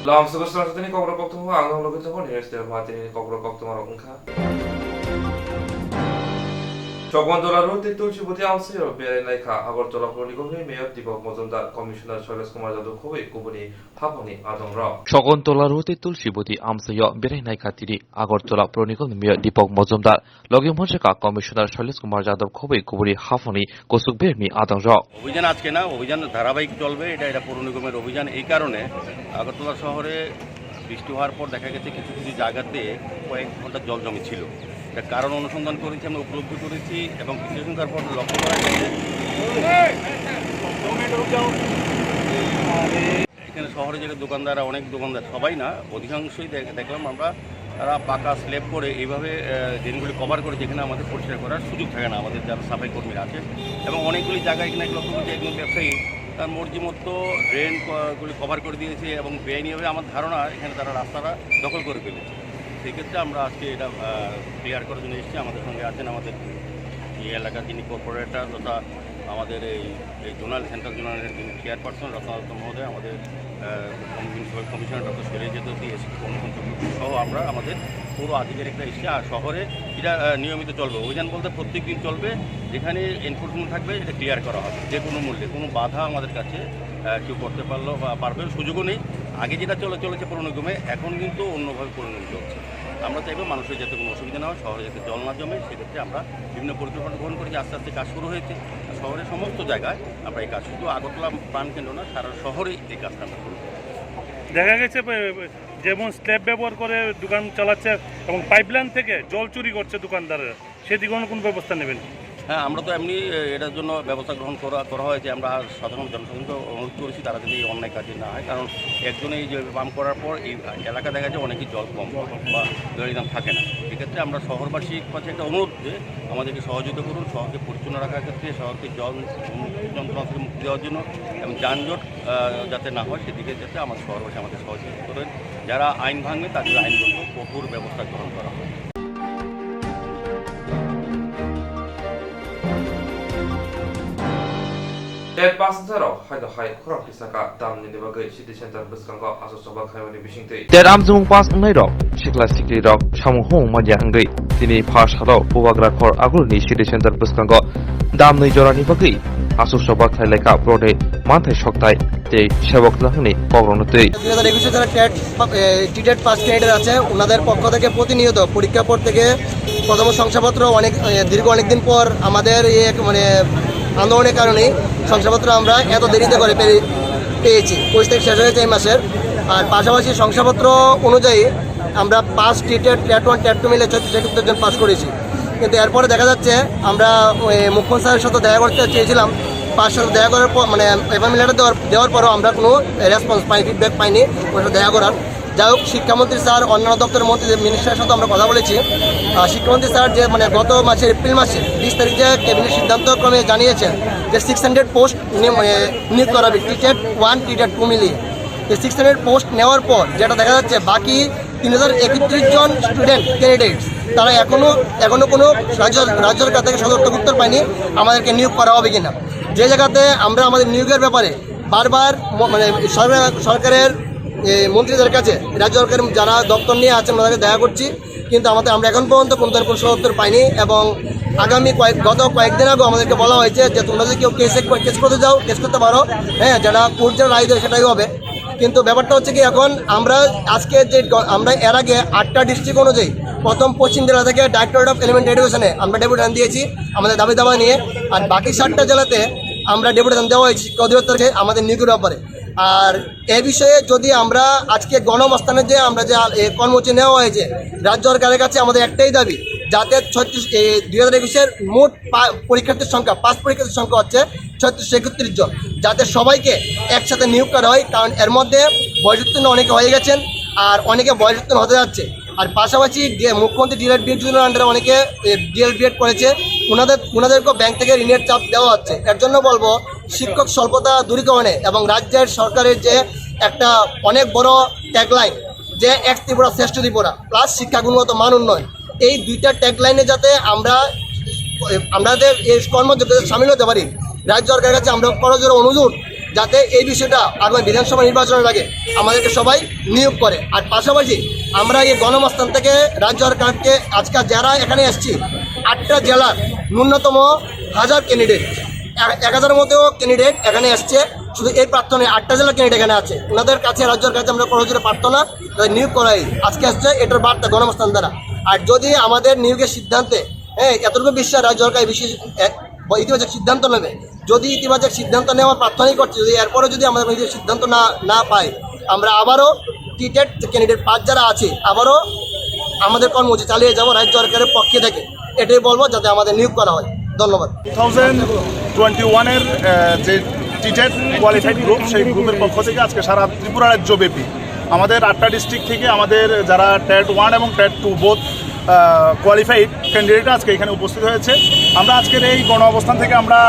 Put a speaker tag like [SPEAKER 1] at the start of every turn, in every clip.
[SPEAKER 1] Lam Swrangchati ni Kokborok Kktwma ang logo to ni Swrangchati ni Kokborok Kktwma ongkha. Chokondolaru Tulshipoti Amsayo Berenaika Agortola Pronigomi Mayor Dipok Mozumdar Commissioner Swrangchati Jadov Khoi Kubuni Phaponi Adongra.
[SPEAKER 2] Chokondolaru Tulshipoti Amsayo Berenaika Tiri Agortola Pronigomi Mayor Dipok Mozumdar Logim Honshaka Commissioner Swrangchati Jadov Khoi Kubuni Phaponi Kosukbermi Adongra.
[SPEAKER 3] অভিযান আজকে না অভিযান ধারাবাহিক চলবে এটা পৌর নিগমের অভিযান এই কারণে আগরতলা শহরে বৃষ্টি হওয়ার পর দেখা গেছে কিছু কিছু জায়গাতে কয়েক ঘন্টা জল জমে ছিল এটা কারণ অনুসন্ধান করেছি আমরা উপলব্ধি করেছি এবং বিশ্লেষণের পর লক্ষ্য করা গেছে এখানে শহরে যে দোকানদাররা অনেক দোকানদার সবাই না অধিকাংশই দেখলাম আমরা তারা পাকা স্ল্যাব করে এইভাবে ড্রেনগুলি কভার করে যেখানে আমাদের পরিষ্কার করার সুযোগ থাকে না আমাদের যারা সাফাই কর্মীরা আছে এবং অনেকগুলি জায়গায় এখানে লক্ষ্য করছি একজন ব্যবসায়ী তার মর্জি মতো ড্রেনগুলি কভার করে দিয়েছে এবং বেআইনিভাবে আমার ধারণা এখানে তারা রাস্তাটা দখল করে ফেলেছে সেক্ষেত্রে আমরা আজকে এটা ক্লিয়ার করার জন্য এসেছি আমাদের সঙ্গে আছেন আমাদের এই এলাকার যিনি কর্পোরেটর তথা আমাদের এই জোনাল সেন্ট্রাল জোনালের যিনি চেয়ারপারসন রত্নাদত্ত মহোদয় আমাদের কমিশনার ডক্টর স্বরঞ্জতি সহ আমরা আমাদের পুরো আধিকারিকরা এসে আর শহরে এটা নিয়মিত চলবে অভিযান বলতে প্রত্যেক দিন চলবে যেখানে এনফোর্সমেন্ট থাকবে এটা ক্লিয়ার করা হবে যে কোনো মূল্যে কোনো বাধা আমাদের কাছে কেউ করতে পারলো বা পারবে সুযোগও নেই আগে যেটা চলেছে পৌর নিগমে এখন কিন্তু অন্যভাবে পৌর নিগম চলছে আমরা চাইবো মানুষের যাতে কোনো অসুবিধা না হয় শহরে যাতে জল না জমে সেক্ষেত্রে আমরা বিভিন্ন পরিকল্পনা গ্রহণ করেছি আস্তে আস্তে কাজ শুরু হয়েছে শহরের সমস্ত জায়গায় আমরা এই কাজ শুধু আগরতলা প্রাণকেন্দ্র না সারা শহরেই এই কাজটা আমরা করব
[SPEAKER 4] দেখা গেছে যেমন স্ল্যাব ব্যবহার করে দোকান চালাচ্ছে এবং পাইপলাইন থেকে জল চুরি করছে দোকানদাররা সেদিকে কোনো ব্যবস্থা নেবেন
[SPEAKER 3] হ্যাঁ আমরা তো এমনি এটার জন্য ব্যবস্থা গ্রহণ করা হয়েছে আমরা সাধারণ জনসাধারণকে অনুরোধ করেছি তারা যদি এই অন্যায় কাজে না হয় কারণ একজনে এই যে পাম্প করার পর এই এলাকা দেখা যায় অনেকেই জল কম বা জলের দাম থাকে না সেক্ষেত্রে আমরা শহরবাসীর কাছে একটা অনুরোধ যে আমাদেরকে সহযোগিতা করুন শহরকে পরিচ্ছন্ন রাখার ক্ষেত্রে শহরকে জল যন্ত্রণা থেকে মুক্তি দেওয়ার জন্য এবং যানজট যাতে না হয় সেদিকে যাতে আমাদের শহরবাসী আমাদের সহযোগিতা করেন যারা আইন ভাঙবে তাদের আইনগত কঠোর ব্যবস্থা গ্রহণ করা হয়
[SPEAKER 1] Dead passenger haida hai khorok pisaka damni ni bagai city center buskango aso soba khaimani bisingtei.
[SPEAKER 2] Der Amzung Pass Ngai Rok Shikla Sikri Rok Shamuhong Manja Hangri Tini Pass Hado Pubagra Khor Agurni City Center Buskango Damni Jorani Bagai Aso Soba Khaileka Prode Manthai Shoktai Te Shebok Lahni Kobronotei
[SPEAKER 5] 2021 যারা টিটেড pass candidate আছে ওনাদের পক্ষ থেকে প্রতিনিয়ত পরীক্ষা পর থেকে প্রথম শংসাপত্র অনেক দিন পর আমাদের আন্দোলনের কারণে শংসাপত্র আমরা এত দেরিতে করে পেয়েছি 25 তারিখ শেষ হয়েছে এই মাসের আর পাশাপাশি শংসাপত্র অনুযায়ী আমরা পাস টিটেড ট্যাট 1 ট্যাট 2 মিলে 76 জন পাস করেছি কিন্তু এরপরে দেখা যাচ্ছে আমরা মুখ্যমন্ত্রী স্যারের সাথে দেখা করতে চেয়েছিলাম পাস সাথে দেখা করার পর এফএম লেটার দেওয়ার পরও আমরা কোনো রেসপন্স পাইনি ফিডব্যাক পাইনি ওর সাথে দেখা করার যাই হোক শিক্ষামন্ত্রী স্যার অন্যান্য দপ্তরের মন্ত্রী মিনিস্টারের সাথে আমরা কথা বলেছি শিক্ষামন্ত্রী স্যার যে গত মাসের এপ্রিল মাসে 20 তারিখ যে ক্যাবিনেট সিদ্ধান্তক্রমে জানিয়েছেন যে 600 পোস্ট নিয়োগ করা হবে টিটেড 1 টিটেড 2 মিলিয়ে এই 600 পোস্ট নেওয়ার পর যেটা দেখা যাচ্ছে বাকি 3031 জন স্টুডেন্ট ক্যান্ডিডেটস তারা এখনো কোনো রাজ্য সরকার থেকে সদর্থক উত্তর পায়নি আমাদেরকে নিয়োগ করা হবে কিনা যে জায়গাতে আমরা আমাদের নিয়োগের ব্যাপারে বারবার সরকারের মন্ত্রীদের কাছে রাজ্য সরকারের যারা দপ্তর নিয়ে আছেন ওনাদেরকে দেখা করছি কিন্তু আমরা এখন পর্যন্ত কোনো সদুত্তর পাইনি এবং আগামী গত কয়েকদিন আগে আমাদেরকে বলা হয়েছে যে তোমরা যদি কেউ কেস করতে পারো হ্যাঁ যারা কোর্ট যারা রায় দেবে সেটাই হবে কিন্তু ব্যাপারটা হচ্ছে কি এখন আমরা এর আগে 8টা ডিস্ট্রিক্ট অনুযায়ী প্রথম পশ্চিম জেলা থেকে ডাইরেক্টরেট অফ এলিমেন্টারি এডুকেশনে আমরা ডেপুটেশন দিয়েছি আমাদের দাবি দাবা নিয়ে আর বাকি 7টা জেলাতে আমরা ডেপুটেশন দেওয়া হয়েছি অধিদপ্তরকে আমাদের নিয়োগের ব্যাপারে আর এই বিষয়ে যদি আমরা আজকে গণঅবস্থানের যে আমরা যে কর্মসূচি নেওয়া হয়েছে রাজ্য সরকারের কাছে আমাদের একটাই দাবি যাতে 2021-এর মোট পরীক্ষার্থীর সংখ্যা পাস পরীক্ষার্থীর সংখ্যা হচ্ছে 3631 জন যাতে সবাইকে একসাথে নিয়োগ করা হয় কারণ এর মধ্যে বয়সোত্তীর্ণ অনেকে হয়ে গেছেন আর অনেকে বয়সোত্তীর্ণ হতে যাচ্ছে আর পাশাপাশি মুখ্যমন্ত্রী ডিএলএড বিএড যোজনার আন্ডারে অনেকে ডিএলএড বিএড করেছে ওনাদেরকেও ব্যাংক থেকে ঋণের চাপ দেওয়া হচ্ছে এর জন্য বলবো শিক্ষক স্বল্পতা দূরীকরণে এবং রাজ্যের সরকারের যে একটা অনেক বড় ট্যাগলাইন যে এক ত্রিপুরা শ্রেষ্ঠ ত্রিপুরা প্লাস শিক্ষা গুণগত মান উন্নয়ন এই দুইটা ট্যাগলাইনে যাতে আমাদের এই কর্মযোগ্যতা সামিল হতে পারি রাজ্য সরকারের কাছে আমরা করজোড়ে অনুরোধ যাতে এই বিষয়টা আগামী বিধানসভা নির্বাচনের আগে আমাদেরকে সবাই নিয়োগ করে। আর পাশাপাশি আমরা এই গণমস্থান থেকে রাজ্য সরকারকে আজকে যারা এখানে এসেছি 8টা জেলার ন্যূনতম 1000 ক্যান্ডিডেট, 1000-এর মধ্যেও ক্যান্ডিডেট এখানে এসছে। শুধু এই প্রার্থনা 8টা জেলার ক্যান্ডিডেট এখানে আছে, ওনাদের কাছে রাজ্যের কাছে আমরা প্রয়োজনে প্রার্থনা নিয়োগ করাই আজকে আসছে, এটার বার্তা গণমস্থান দ্বারা। আর যদি আমাদের নিয়োগের সিদ্ধান্তে এতটুকু বিশ্বাস রাজ্য সরকার বিশেষ ইতিবাচক সিদ্ধান্ত নেবে, যদি ইতিবাচক সিদ্ধান্ত নেওয়ার প্রার্থনাই করছে, যদি এরপরে যদি আমাদের নিজের সিদ্ধান্ত না পাই, আমরা আবারও টিটেড ক্যান্ডিডেট 5 যারা আছে আবারও আমাদের কর্মসূচি চালিয়ে যাবো রাজ্য সরকারের পক্ষে থেকে। এটাই বলবো যাতে আমাদের নিয়োগ করা হয়। ধন্যবাদ।
[SPEAKER 6] 2021-এর যে টিটেড কোয়ালিফাইড গ্রুপ, সেই গ্রুপের পক্ষ থেকে আজকে সারা ত্রিপুরা রাজ্যব্যাপী আমাদের 8টা ডিস্ট্রিক্ট থেকে আমাদের যারা টেট 1 এবং টেট 2 বোথ কোয়ালিফাইড ক্যান্ডিডেট আজকে এখানে উপস্থিত হয়েছে। আমরা আজকের এই গণ অবস্থান থেকে আমরা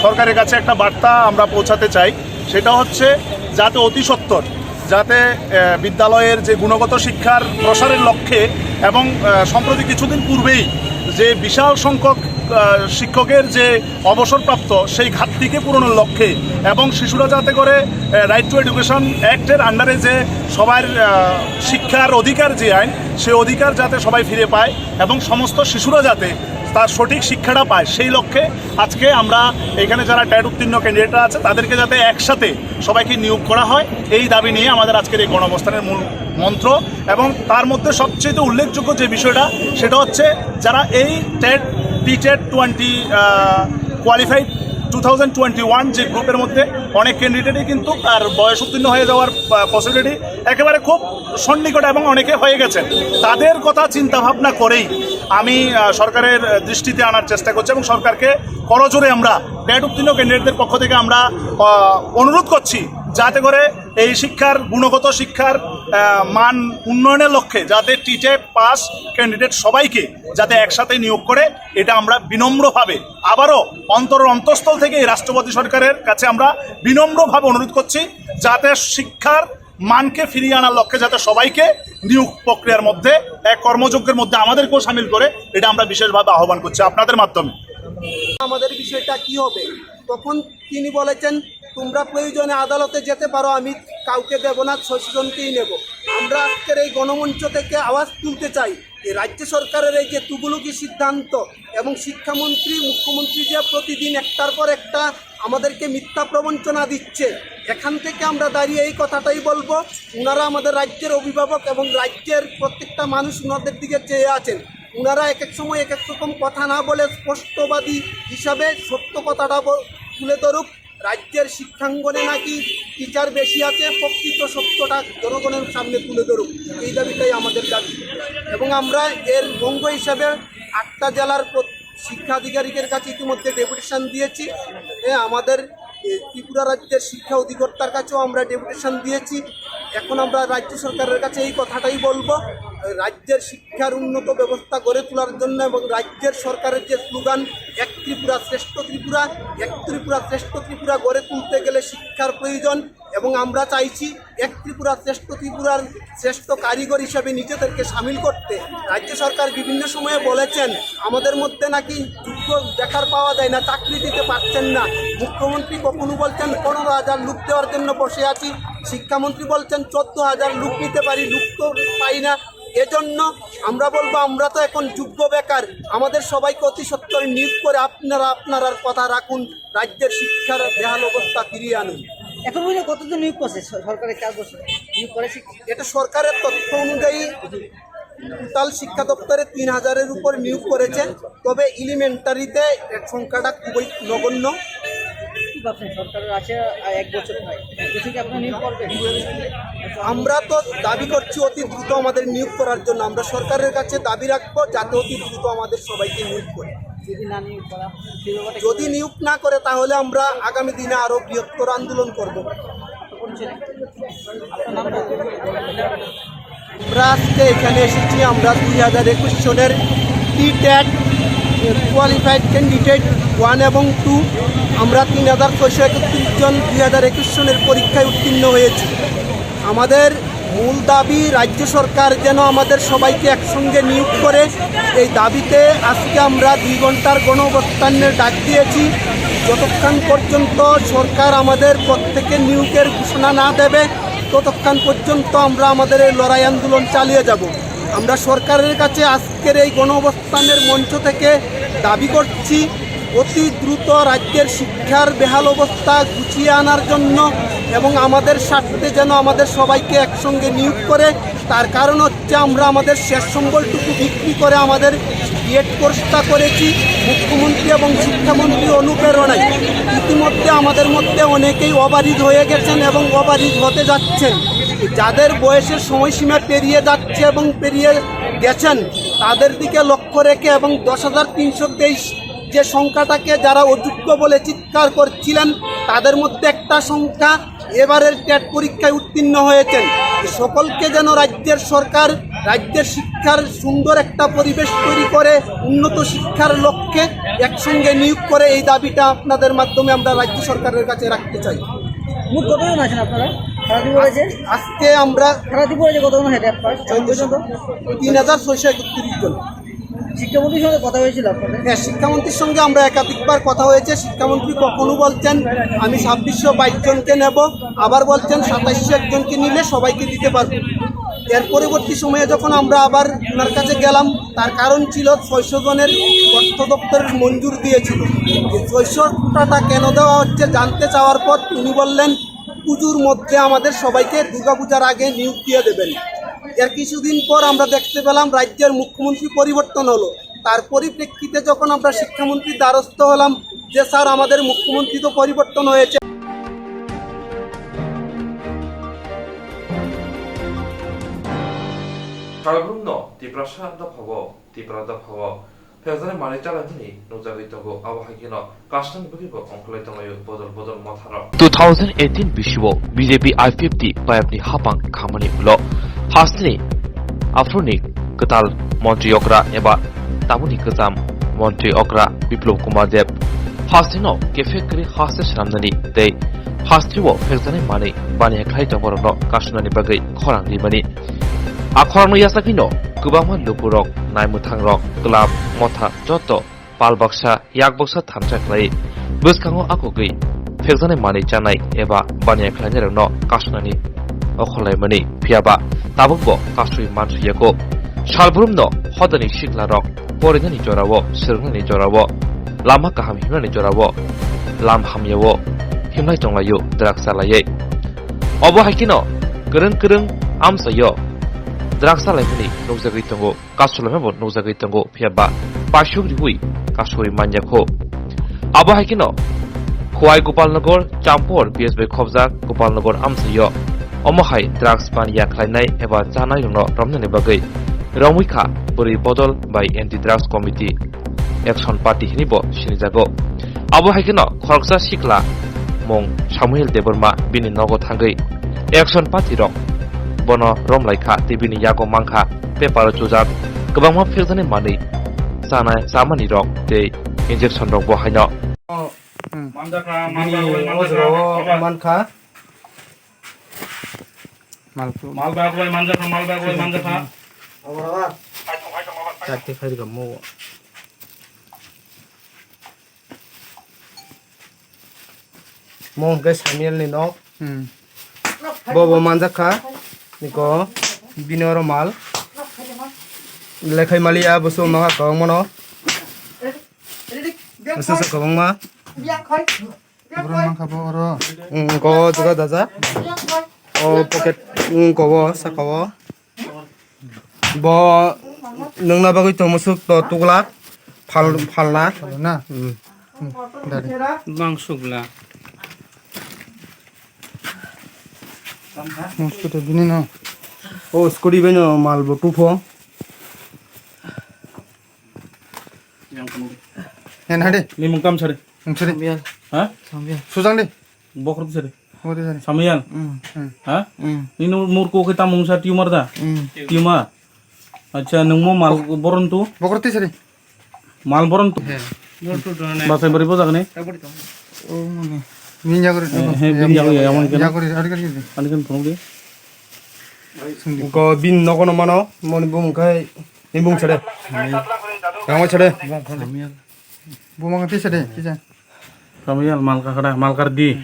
[SPEAKER 6] সরকারের কাছে একটা বার্তা আমরা পৌঁছাতে চাই, সেটা হচ্ছে যাতে অতি সত্বর যাতে বিদ্যালয়ের যে গুণগত শিক্ষার প্রসারের লক্ষ্যে এবং সম্প্রতি কিছুদিন পূর্বেই যে বিশাল সংখ্যক শিক্ষকের যে অবসরপ্রাপ্ত সেই ঘাটতিকে পূরণের লক্ষ্যে এবং শিশুরা যাতে করে রাইট টু এডুকেশন অ্যাক্টের আন্ডারে যে সবার শিক্ষার অধিকার যে আইন, সেই অধিকার যাতে সবাই ফিরে পায় এবং সমস্ত শিশুরা যাতে তার সঠিক শিক্ষাটা পায়, সেই লক্ষ্যে আজকে আমরা এখানে যারা ট্যাট উত্তীর্ণ ক্যান্ডিডেটরা আছে তাদেরকে যাতে একসাথে সবাইকে নিয়োগ করা হয়, এই দাবি নিয়ে আমাদের আজকের এই গণঅবস্থানের মূল মন্ত্র। এবং তার মধ্যে সবচেয়ে উল্লেখযোগ্য যে বিষয়টা সেটা হচ্ছে যারা এই টিটেড 20 কোয়ালিফাইড 2021 যে গ্রুপের মধ্যে অনেক ক্যান্ডিডেটই কিন্তু তার বয়স উত্তীর্ণ হয়ে যাওয়ার পসিবিলিটি একেবারে খুব সন্নিকট এবং অনেকে হয়ে গেছেন, তাদের কথা চিন্তাভাবনা করেই আমি সরকারের দৃষ্টিতে আনার চেষ্টা করছি এবং সরকারকে করজোরে আমরা ট্যাট উত্তীর্ণ ক্যান্ডিডেটদের পক্ষ থেকে আমরা অনুরোধ করছি যাতে করে এই শিক্ষার গুণগত শিক্ষার মান উন্নয়নের লক্ষ্যে যাতে টিটেড পাস ক্যান্ডিডেট সবাইকে যাতে একসাথে নিয়োগ করে, এটা আমরা বিনম্রভাবে আবারও অন্তঃস্থল থেকে এই রাষ্ট্রপতি সরকারের কাছে আমরা বিনম্রভাবে অনুরোধ করছি যাতে শিক্ষার মানকে ফিরিয়ে আনার লক্ষ্যে যাতে সবাইকে নিয়োগ প্রক্রিয়ার মধ্যে এক কর্মযজ্ঞের মধ্যে আমাদেরকেও সামিল করে, এটা আমরা বিশেষভাবে আহ্বান করছি আপনাদের মাধ্যমে।
[SPEAKER 5] আমাদের বিষয়টা কি হবে, তখন তিনি বলেছেন তোমরা প্রয়োজনে আদালতে যেতে পারো, আমি কাউকে দেব না, 6 জনকেই নেব। আমরা আজকের এই গণমঞ্চ থেকে আওয়াজ তুলতে চাই যে রাজ্য সরকারের এই যে তুগুলুকি সিদ্ধান্ত এবং শিক্ষামন্ত্রী মুখ্যমন্ত্রী যে প্রতিদিন একটার পর একটা আমাদেরকে মিথ্যা প্রবঞ্চনা দিচ্ছে, এখান থেকে আমরা দাঁড়িয়ে এই কথাটাই বলবো, ওনারা আমাদের রাজ্যের অভিভাবক এবং রাজ্যের প্রত্যেকটা মানুষ ওনাদের দিকে চেয়ে আছেন। ওনারা এক এক সময় এক এক রকম কথা না বলে স্পষ্টবাদী হিসাবে সত্য কথাটা তুলে ধরুক। রাজ্যের শিক্ষাঙ্গনে নাকি টিচার বেশি আছে, প্রকৃত সত্যটা জনগণের সামনে তুলে ধরুক, এই দাবিটাই আমাদের দাবি। এবং আমরা এর অঙ্গ হিসাবে 8টা জেলার শিক্ষা আধিকারিকের কাছে ইতিমধ্যে ডেপুটেশন দিয়েছি, আমাদের ত্রিপুরা রাজ্যের শিক্ষা অধিকর্তার কাছেও আমরা ডেপুটেশন দিয়েছি। এখন আমরা রাজ্য সরকারের কাছে এই কথাটাই বলবো, রাজ্যের শিক্ষার উন্নত ব্যবস্থা গড়ে তোলার জন্য এবং রাজ্যের সরকারের যে স্লোগান এক ত্রিপুরা শ্রেষ্ঠ ত্রিপুরা, এক ত্রিপুরা শ্রেষ্ঠ ত্রিপুরা গড়ে তুলতে গেলে শিক্ষার প্রয়োজন। এবং আমরা চাইছি এক ত্রিপুরা শ্রেষ্ঠ ত্রিপুরার শ্রেষ্ঠ কারিগর হিসাবে নিজেদেরকে সামিল করতে। রাজ্য সরকার বিভিন্ন সময়ে বলেছেন আমাদের মধ্যে নাকি যোগ্য বেকার পাওয়া যায় না, চাকরি দিতে পারছেন না। মুখ্যমন্ত্রী কখনো বলছেন 15,000 লোক দেওয়ার জন্য বসে আছি, শিক্ষামন্ত্রী বলছেন 14,000 লোক নিতে পারি, লোক তো পাই না। এজন্য আমরা বলবো আমরা তো এখন যোগ্য বেকার, আমাদের সবাইকে অতি সত্বর নিয়োগ করে আপনারা কথা রাখুন, রাজ্যের শিক্ষার বেহাল অবস্থা ফিরিয়ে আনুন।
[SPEAKER 7] এখন বুঝলে কতজন নিয়োগ করছে সরকারের 4 বছর নিয়োগ করেছে?
[SPEAKER 5] এটা সরকারের তথ্য অনুযায়ী টোটাল শিক্ষা দপ্তরে 3,000-এর উপর নিয়োগ করেছে, তবে এলিমেন্টারিতে এর সংখ্যাটা খুবই নগণ্য।
[SPEAKER 7] কি ভাবছেন সরকারের আছে 1 বছর নয়, 1 বছর কি আপনারা নিয়োগ করবেন?
[SPEAKER 5] আমরা তো দাবি করছি অতি দ্রুত আমাদের নিয়োগ করার জন্য, আমরা সরকারের কাছে দাবি রাখবো যাতে অতি দ্রুত আমাদের সবাইকে নিয়োগ করে। যদি নিয়োগ না করে তাহলে আমরা আগামী দিনে আরো বৃহত্তর আন্দোলন করব। আমরা আজকে এখানে এসেছি, আমরা 2021 সনের টিটেট কোয়ালিফাইড ক্যান্ডিডেট 1 এবং 2 আমরা 3,631 জন 2021 সনের পরীক্ষায় উত্তীর্ণ হয়েছি। আমাদের মূল দাবি রাজ্য সরকার যেন আমাদের সবাইকে একসঙ্গে নিয়োগ করে, এই দাবিতে আজকে আমরা 2 ঘন্টার গণ অবস্থানের ডাক দিয়েছি।
[SPEAKER 8] যতক্ষণ পর্যন্ত সরকার আমাদের প্রত্যেকের নিয়োগের ঘোষণা না দেবে ততক্ষণ পর্যন্ত আমরা আমাদের এই লড়াই আন্দোলন চালিয়ে যাব। আমরা সরকারের কাছে আজকের এই গণ অবস্থানের মঞ্চ থেকে দাবি করছি অতি দ্রুত রাজ্যের শিক্ষার বেহাল অবস্থা গুছিয়ে আনার জন্য এবং আমাদের স্বার্থে যেন আমাদের সবাইকে একসঙ্গে নিয়োগ করে। তার কারণ হচ্ছে আমরা আমাদের শেষ সম্বলটুকু বিক্রি করে আমাদের বিএড কোর্সটা করেছি মুখ্যমন্ত্রী এবং শিক্ষামন্ত্রী অনুপ্রেরণায়। ইতিমধ্যে আমাদের মধ্যে অনেকেই ওভারইজ হয়ে গেছেন এবং ওভারইজ হতে যাচ্ছেন। যাদের বয়সের সময়সীমা পেরিয়ে যাচ্ছে এবং পেরিয়ে গেছেন তাদের দিকে লক্ষ্য রেখে এবং 10,323 যে সংখ্যাটাকে যারা অযোগ্য বলে চিৎকার করছিলেন তাদের মধ্যে একটা সংখ্যা এবারের টেট পরীক্ষায় উত্তীর্ণ হয়েছেন। সকলকে যেন রাজ্যের সরকার রাজ্যের শিক্ষার সুন্দর একটা পরিবেশ তৈরি করে উন্নত শিক্ষার লক্ষ্যে একসঙ্গে নিয়োগ করে এই দাবিটা আপনাদের মাধ্যমে আমরা রাজ্য সরকারের কাছে রাখতে চাই।
[SPEAKER 7] মোট কতজন আছেন আপনারা সারা ত্রিপুরাতে?
[SPEAKER 8] আজকে আমরা
[SPEAKER 7] সারা ত্রিপুরাতে কতজন হেড পাস?
[SPEAKER 8] 3,631 জন।
[SPEAKER 7] শিক্ষামন্ত্রীর সঙ্গে কথা হয়েছিল আপনাদের?
[SPEAKER 8] হ্যাঁ, শিক্ষামন্ত্রীর সঙ্গে আমরা একাধিকবার কথা হয়েছে। শিক্ষামন্ত্রী কখনো বলছেন আমি 2622 জনকে নেব, আবার বলছেন 2701 জনকে নিলে সবাইকে দিতে পারব। এর পরবর্তী সময়ে যখন আমরা আবার ওনার কাছে গেলাম তার কারণ ছিল 600 জনের অর্থ দপ্তরের মঞ্জুর দিয়েছিল। এই 600টাটা কেন দেওয়া হচ্ছে জানতে চাওয়ার পর উনি বললেন পুজোর মধ্যে আমাদের সবাইকে দুর্গাপূজার আগে নিয়োগ দিয়ে দেবেন। এর কিছুদিন পর আমরা দেখতে পেলাম রাজ্যের মুখ্যমন্ত্রী পরিবর্তন হলো। তার পরিপ্রেক্ষিতে যখন আমরা শিক্ষামন্ত্রীর দ্বারস্থ হলাম যে স্যার আমাদের মুখ্যমন্ত্রী তো পরিবর্তন হয়েছে।
[SPEAKER 1] সালব্রুমন ত্রিপ্রাসা দফাব ত্রিপুরা দফাব ফেজারে মানি চালানি নুজাগৈতগো আবহাওয়াকিন কাস্টনি বগিবো अंखलायतंगायो बदल बदल मथार
[SPEAKER 2] 2018 बिसिव बिजेपि IPFT पाइपनि हापां खामानि उल हासनि आफ्रोनि कताल मन्त्री अग्रा एबा तामुनि गोजाम मन्त्री अग्रा बिप्लब कुमार देव हासनिनो केफेक्रि हासे सामनानि दै हासनिवो फेजाने मानि बानि खायतंगरनो कास्टनि बगै खरांनि मानि आखरनो यासाकिनो गोबांमा लुपुरक नायमुथांरक क्लाब मथा जत पालबाक्सा याकबाक्सा थानसाख्लाय बुसखाङो आखुगै फेजाने मानि जानाय एबा बानिया खालायनायनो कास्टनि अखलायमानि फियाबा ताबुकबो कास्टुइ मानसुयाको सालब्रुमनो हदनि सिख्लारक परिनानि जरावो सोरंनानि जरावो लामा गाहाम हिमनानि जरावो लाम हामयावो हिमनाय दंलायो द्रागसालायै अबहायकिनो गोरों आमसायो द्रागसालायमानि नौजागैतंगो कास्टुलायमाबो नौजागैतंगो फियाबा पाशुग्रिहुइ कास्टुइ मान्याखो अबहायकिनो खुवाई गोपालनगर चाम्पर BSB खबजाक गोपालनगर आमसायो अमहाय ड्राग्स बानिया खालायनाय एबा जानाय लोंनाय रमनायनि बागै रमैखा बोरै बदल बाय anti drugs committee action party हिनिबो सिनिजागो अबहायकिनो खरगसा सिखला मं सामुएल देबरमा बिनि नगो थांगै एक्शन पार्टी रक बन रमलायखा टिभिनि यागो मांखा पेपार जुजात गोबांमा फिरजाने मानै जानाय जामानि रक दै इन्जेक्शन रक बहायनो
[SPEAKER 8] मानखा Mongke Samuel ni nok, bobo manjaka, niko binoro mal, lekai malia bosu maka kawang mono, bosu sa kawang ma, ko juga daza, oh pocket kowo sa kowo, bo nung na bagai to musuk to tukla, falna, na, dari, bang sugla. Mosquito bini no. Oh, skudi bini mal botufo. Yang ada?
[SPEAKER 9] Ni mungkam sari.
[SPEAKER 8] Sari.
[SPEAKER 9] Hah?
[SPEAKER 8] Sambil. Susang deh.
[SPEAKER 9] Bokor tu sari.
[SPEAKER 8] Bokor sari.
[SPEAKER 9] Samian. Hah? Ni nur ko kita mungsa tumor dah. Tumor. Acha nungmo mal boron tu.
[SPEAKER 8] Bokor tu sari.
[SPEAKER 9] Mal boron tu. Bahasa beri apa ni?
[SPEAKER 8] Oh mana? Minyak kori.
[SPEAKER 9] Minyak kori. Yang mana?
[SPEAKER 8] Minyak kori. Ada kali.
[SPEAKER 9] Ada kan pernah dia?
[SPEAKER 8] Ko bin nokono mano, moni bung kai, ni bung cede. Yang mana cede? Bung apa cede? Kisah.
[SPEAKER 9] Kamial malka kada malkar di.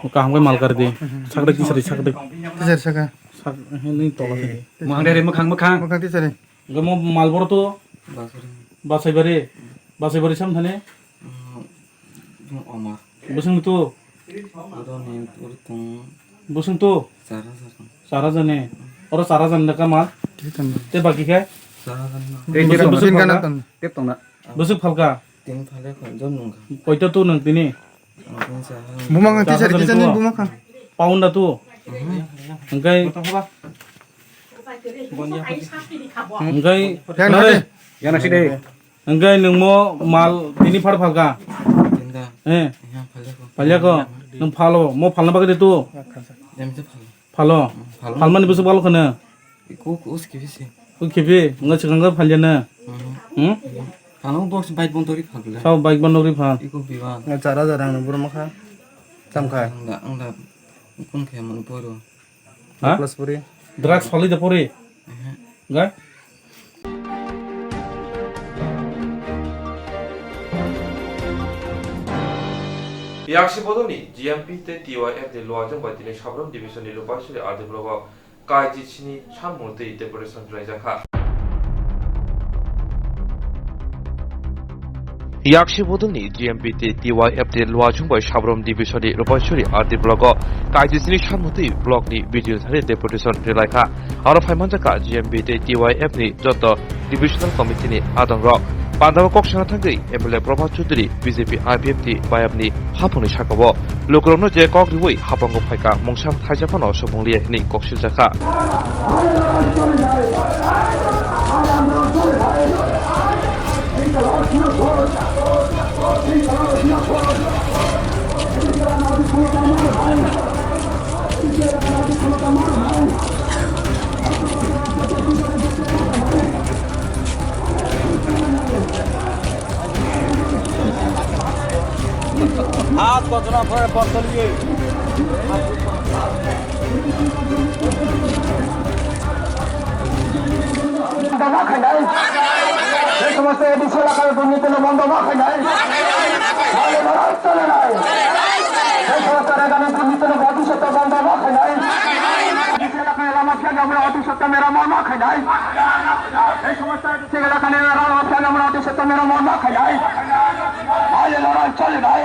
[SPEAKER 9] Kaham malkar di. Sakde kisari sakde.
[SPEAKER 8] Tisar saka.
[SPEAKER 9] Sak ini tolak ini.
[SPEAKER 10] Mang dari mekang
[SPEAKER 8] Bukan tisar.
[SPEAKER 9] Gamo malbor to. Basai bari sam thane.
[SPEAKER 10] Omar.
[SPEAKER 9] Busung tu. Busung tu. Sara jane. Or sara jane ka mal. Te baki ka. Busuk
[SPEAKER 10] Tong na.
[SPEAKER 9] Busuk falka.
[SPEAKER 10] Tin phale khon jon nung.
[SPEAKER 9] Koita tu nang tini.
[SPEAKER 8] Bumang tisar kisani bumang.
[SPEAKER 9] Pound na tu. Engkai. Engkai. Nare.
[SPEAKER 10] Yana si deh.
[SPEAKER 9] Engkai nung mo mal tini phar falka.
[SPEAKER 10] Tinda.
[SPEAKER 9] Palya ko. Nung phalo mo phalna bagade tu.
[SPEAKER 10] Demse phalo.
[SPEAKER 9] Phalo. Phalman busuk balo khana.
[SPEAKER 10] Ku us kibisi.
[SPEAKER 9] Ku khibi nga chikanga phalya na.
[SPEAKER 10] Phalo box bike bontori phalo.
[SPEAKER 9] Sao bike banori phal.
[SPEAKER 10] Iku biwa.
[SPEAKER 8] Cara jarang nubur maka. Samkai.
[SPEAKER 10] Anda kun khe man poro.
[SPEAKER 9] Ha?
[SPEAKER 8] Plus puri.
[SPEAKER 9] Drugs phali da pore. Ga?
[SPEAKER 1] yakshi bodoni GMP te TYF de loajang batini sabram division ni lupashiri ardiblogo kaiji chini chamurte decoration raijaka
[SPEAKER 2] yakshi bodoni GMP te TYF de loajang bai sabram division ni lupashiri ardiblogo kaiji chini chamurte blog ni video thare deputation relaika aro phaimanjaka GMP te TYF ni joto divisional committee ni adangro Pandava Kokshana Tangai, MLA Prabha Chudri, BJP IPFT, Bayabni, Hapuni Shakabo, Lokrono Je Kokriwi, Hapango Paika, Mongsham Tajapano, Shopongli, Ni Kokshaka.
[SPEAKER 7] হাত বদনা করে বদলিয়ে
[SPEAKER 5] এই সমস্ত ADC এলাকার দুর্নীতি বন্ধ না হয় নাই চলে নাই এই সমস্ত এলাকার দুর্নীতি অতিসত্য বন্ধ না হয় নাই আমরা অতিসত্য মেরা মন না খাই নাই এই সমস্ত এলাকার আমরা অতিসত্য মেরা মন না খাই নাই লড়াই চলে নাই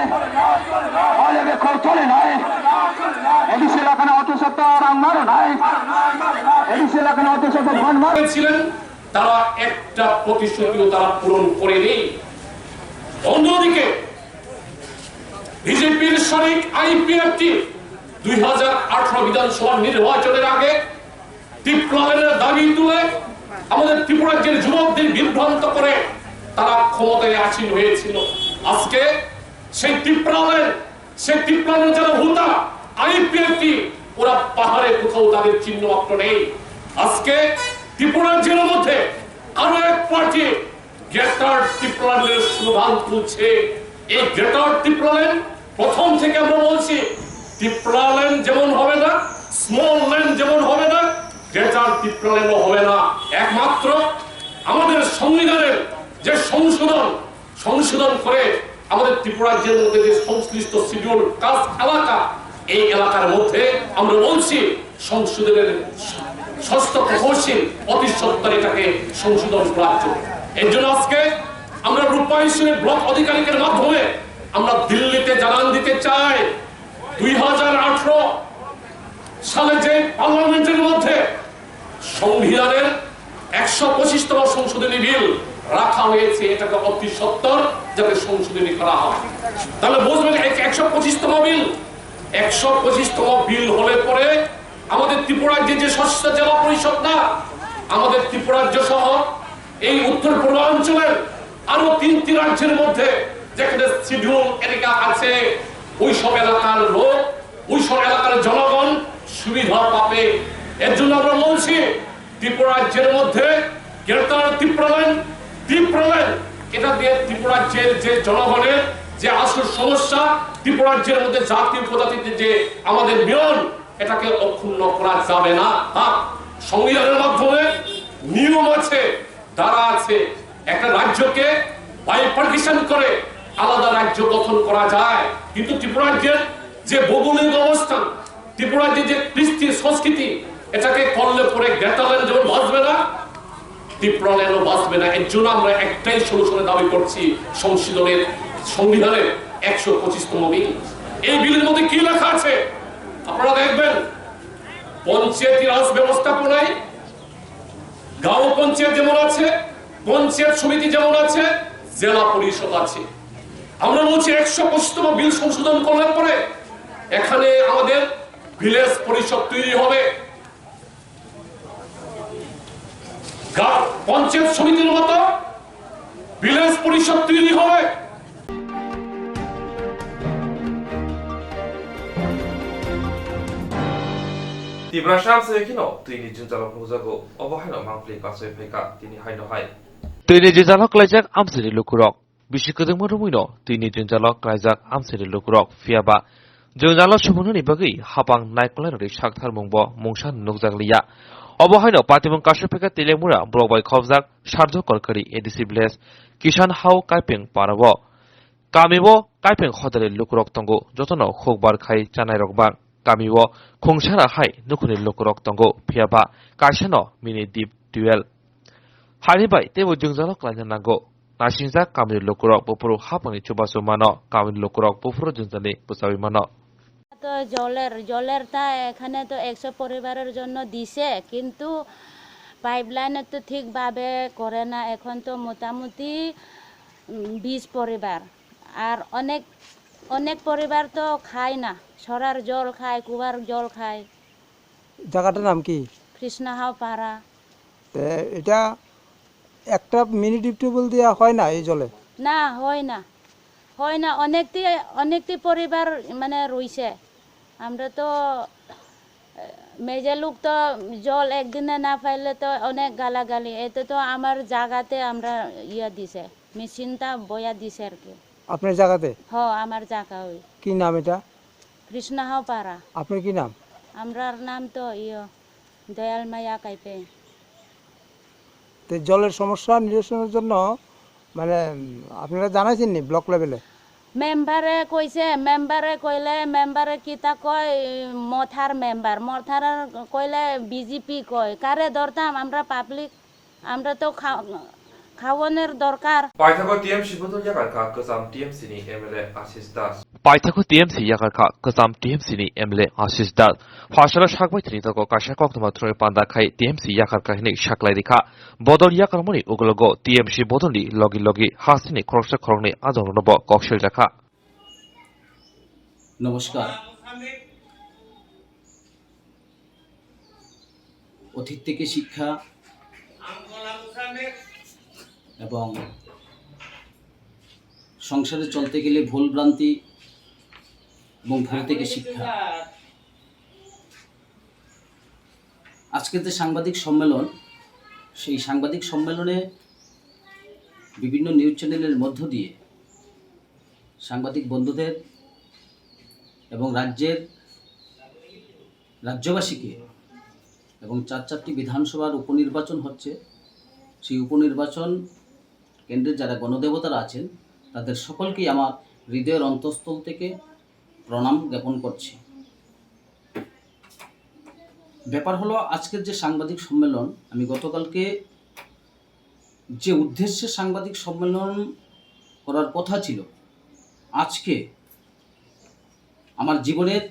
[SPEAKER 5] বেকর চলে নাই এডিসি এলাকার অতিসত্য রাং মারো নাই এডিসি এলাকার অতিসত্য ভান মার
[SPEAKER 11] ছিলেন তারা একটা প্রতিশ্রুতিও তারা পূরণ করেনি অন্যদিকে বিজেপির শরিক আইপিএফটি 2018 বিধানসভা নির্বাচনের আগে টিপ্লানের দাবি তুলে আমাদের ত্রিপুরা রাজ্যের যুবকদের বিভ্রান্ত করে তারা ক্ষমতায় আসীন হয়েছিল আজকে সেই টিপ্লানের যারা হুতা আইপিএফটি ওরা পাহাড়ে কোথাও তাদের চিহ্ন মাত্র নেই আজকে ত্রিপুরা রাজ্যের মধ্যে আরো এক পার্টি গ্রেটার টিপ্লানের স্লোগান তুলছে এই গ্রেটার টিপ্লান প্রথম থেকে আমরা বলছি টিপ্লান যেমন হবে না স্মল ল্যান্ড যেমন হবে না গ্রেটার টিপ্লানও হবে না একমাত্র আমাদের সংবিধানের যে সংশোধন করে আমাদের ত্রিপুরা রাজ্যের মধ্যে যে সংশ্লিষ্ট শিডিউল কাস্ট এলাকা এই এলাকার মধ্যে আমরা বলছি সংশোধনের ষষ্ঠ প্রকৌশল অতি সত্তর এটাকে সংশোধন করার জন্য এর জন্য আজকে আমরা রূপায়ণের ব্লক আধিকারিকের মাধ্যমে আমরা দিল্লিতে জানান দিতে চাই 2018 সালে যে পার্লামেন্টের মধ্যে সংবিধানের 125তম সংশোধনী বিল রাখা হয়েছে এটাকে অতি সত্তর যাতে সংশোধনী করা হয় তাহলে বুঝবেন 125তম বিল 125তম বিল হলে পরে আমাদের ত্রিপুরা রাজ্যে যে ষষ্ঠ জেলা পরিষদ না আমাদের ত্রিপুরা রাজ্য সহ এই উত্তর পূর্বাঞ্চলের আরো 3টি রাজ্যের মধ্যে যেখানে শিডিউল এলাকা আছে ওই সব এলাকার লোক ওই সব এলাকার জনগণ সুবিধা পাবে এর জন্য আমরা বলছি ত্রিপুরা রাজ্যের মধ্যে গ্রেটার ত্রিপুরাল্যান্ড এটা দিয়ে ত্রিপুরা রাজ্যের যে জনগণের যে আসল সমস্যা ত্রিপুরা রাজ্যের মধ্যে জাতীয় উপজাতিতে যে আমাদের মিলন এটাকে অক্ষুণ্ণ করা যাবে না সংবিধানের মাধ্যমে নিয়ম আছে ধারা আছে একটা রাজ্যকে বাইপার্টিশন করে আলাদা রাজ্য গঠন করা যায়, কিন্তু ত্রিপুরা রাজ্যের যে ভৌগোলিক অবস্থান, ত্রিপুরা রাজ্যের যে কৃষ্টি সংস্কৃতি, এটাকে করলে পরে গ্রেটারল্যান্ড যেমন বাঁচবে না, ত্রিপুরাল্যান্ডও বাঁচবে না। এর জন্য আমরা একটাই সলিউশনের দাবি করছি, সংবিধানের 125তম বিল। এই বিলের মধ্যে কি লেখা আছে আপনারা দেখবেন, পঞ্চায়েতি রাজ ব্যবস্থাপনায় গাঁও পঞ্চায়েত যেমন আছে, পঞ্চায়েত সমিতি যেমন আছে, জেলা পরিষদ আছে। আমরা বলছি 125তম বিল সংশোধন করলে পরে এখানে আমাদের ভিলেজ পরিষদ তৈরি হবে, পঞ্চায়েত সমিতির মতো ভিলেজ পরিষদ তৈরি হবে।
[SPEAKER 1] Tibrasham Sekino, Tini Junzalo Puzago, Obohano Monthly Kasweka, Tini Hinohai.
[SPEAKER 2] তিনি জিজালক লাইজাক আমসেরি লুকুরক বিশিকদং মরুমিনো তিনি জিজালক লাইজাক আমসেরি লুকুরক ফিয়াবা জিজালক সুবুননি বাগै হাপাং নাইকলারি সাকথার মুংব মুংসান নুকজাগলিয়া অবহাইনো পাতিমং কাশফেকা তেলেমুরা ব্রবাই খবজাক সার্ধ করকারি এডিসি ভিলেজ কিষান হাও কাইপেং পারাব কামিবো কাইপেং হদারে লুকুরক তঙ্গো যতনো খোকবার খাই চানাই রকবাং কামিবো খংসারা হাই নুকুনি লুকুরক তঙ্গো ফিয়াবা কাইসানো মিনি দ্বীপ টুয়েল Haribai, they were Junzalok Lanjanango. Nashinza, Kamil Lokurok, Popuru, Hapani Chubasumano, Kamil Lokurok, Popuru Junzali, Pusavimano.
[SPEAKER 12] তো জলেরটা এখানে তো 100 পরিবারের জন্য দিছে, কিন্তু পাইপলাইন তো ঠিকভাবে করে না। এখন তো মোটামুটি 20 পরিবার, আর অনেক পরিবার তো খায় না, সরার জল খায়, কুয়ার জল খায়।
[SPEAKER 8] জায়গাটার নাম কি?
[SPEAKER 12] কৃষ্ণাহাও পাড়া।
[SPEAKER 8] এটা একটা মিনি ডিপ টিউবওয়েল দেওয়া হয় না এই জলে?
[SPEAKER 12] না, হয় না। অনেকটি পরিবার মানে রইছে। আমরা তো মেজে লোক তো জল একদিনে না পাইলে তো অনেক গালাগালি। এতে তো আমার জায়গাতে আমরা দিছে, মেশিনটা বয়া দিছে আর কি।
[SPEAKER 8] আপনার জায়গাতে?
[SPEAKER 12] আমার জায়গা। ওই
[SPEAKER 8] কি নাম এটা?
[SPEAKER 12] কৃষ্ণাহাও পাড়া।
[SPEAKER 8] আপনার কি নাম?
[SPEAKER 12] আমরার নাম তো দয়াল মায়া কাইপে।
[SPEAKER 8] জলের সমস্যা নিরসনের জন্য মানে আপনারা জানাইছেন নি ব্লক লেভেলে?
[SPEAKER 12] মেম্বারে কইলে মেম্বারে কিতা কয়, মথার মেম্বার কইলে বিজেপি কয়। কারে ধরতাম আমরা? পাবলিক, আমরা তো খাওয়ানোর দরকার।
[SPEAKER 1] Paithago TMC Budul Yakarka, Kazam TMC ni MLA Ashish Das.
[SPEAKER 2] Paithago TMC Yakarka, Kazam TMC ni MLA Ashish Das. Fashala Shakbai Trinitoko, Kasha Kktwma Troy Panda Kai TMC Yakarka Hini Shaklai Dika. Bodol Yakarmoni Ugologo TMC Bodoli Logi Hasini Krosha Korni Adonobo Kokshil Jaka.
[SPEAKER 13] নমস্কার। অতীত থেকে শিক্ষা এবং সংসারে চলতে গেলে ভুল ভ্রান্তি এবং ভুল থেকে শিক্ষা। আজকের যে সাংবাদিক সম্মেলন, সেই সাংবাদিক সম্মেলনে বিভিন্ন নিউজ চ্যানেলের মধ্য দিয়ে সাংবাদিক বন্ধুদের এবং রাজ্যবাসীকে এবং 4টি বিধানসভার উপনির্বাচন হচ্ছে, সেই উপনির্বাচন কেন্দ্রের যারা গণদেবতারা আছেন তাদের সকলকেই আমার হৃদয়ের অন্তঃস্থল থেকে প্রণাম জ্ঞাপন করছি। ব্যাপার হলো, আজকের যে সাংবাদিক সম্মেলন, আমি গতকালকে যে উদ্দেশ্যে সাংবাদিক সম্মেলন করার কথা ছিল, আজকে আমার জীবনের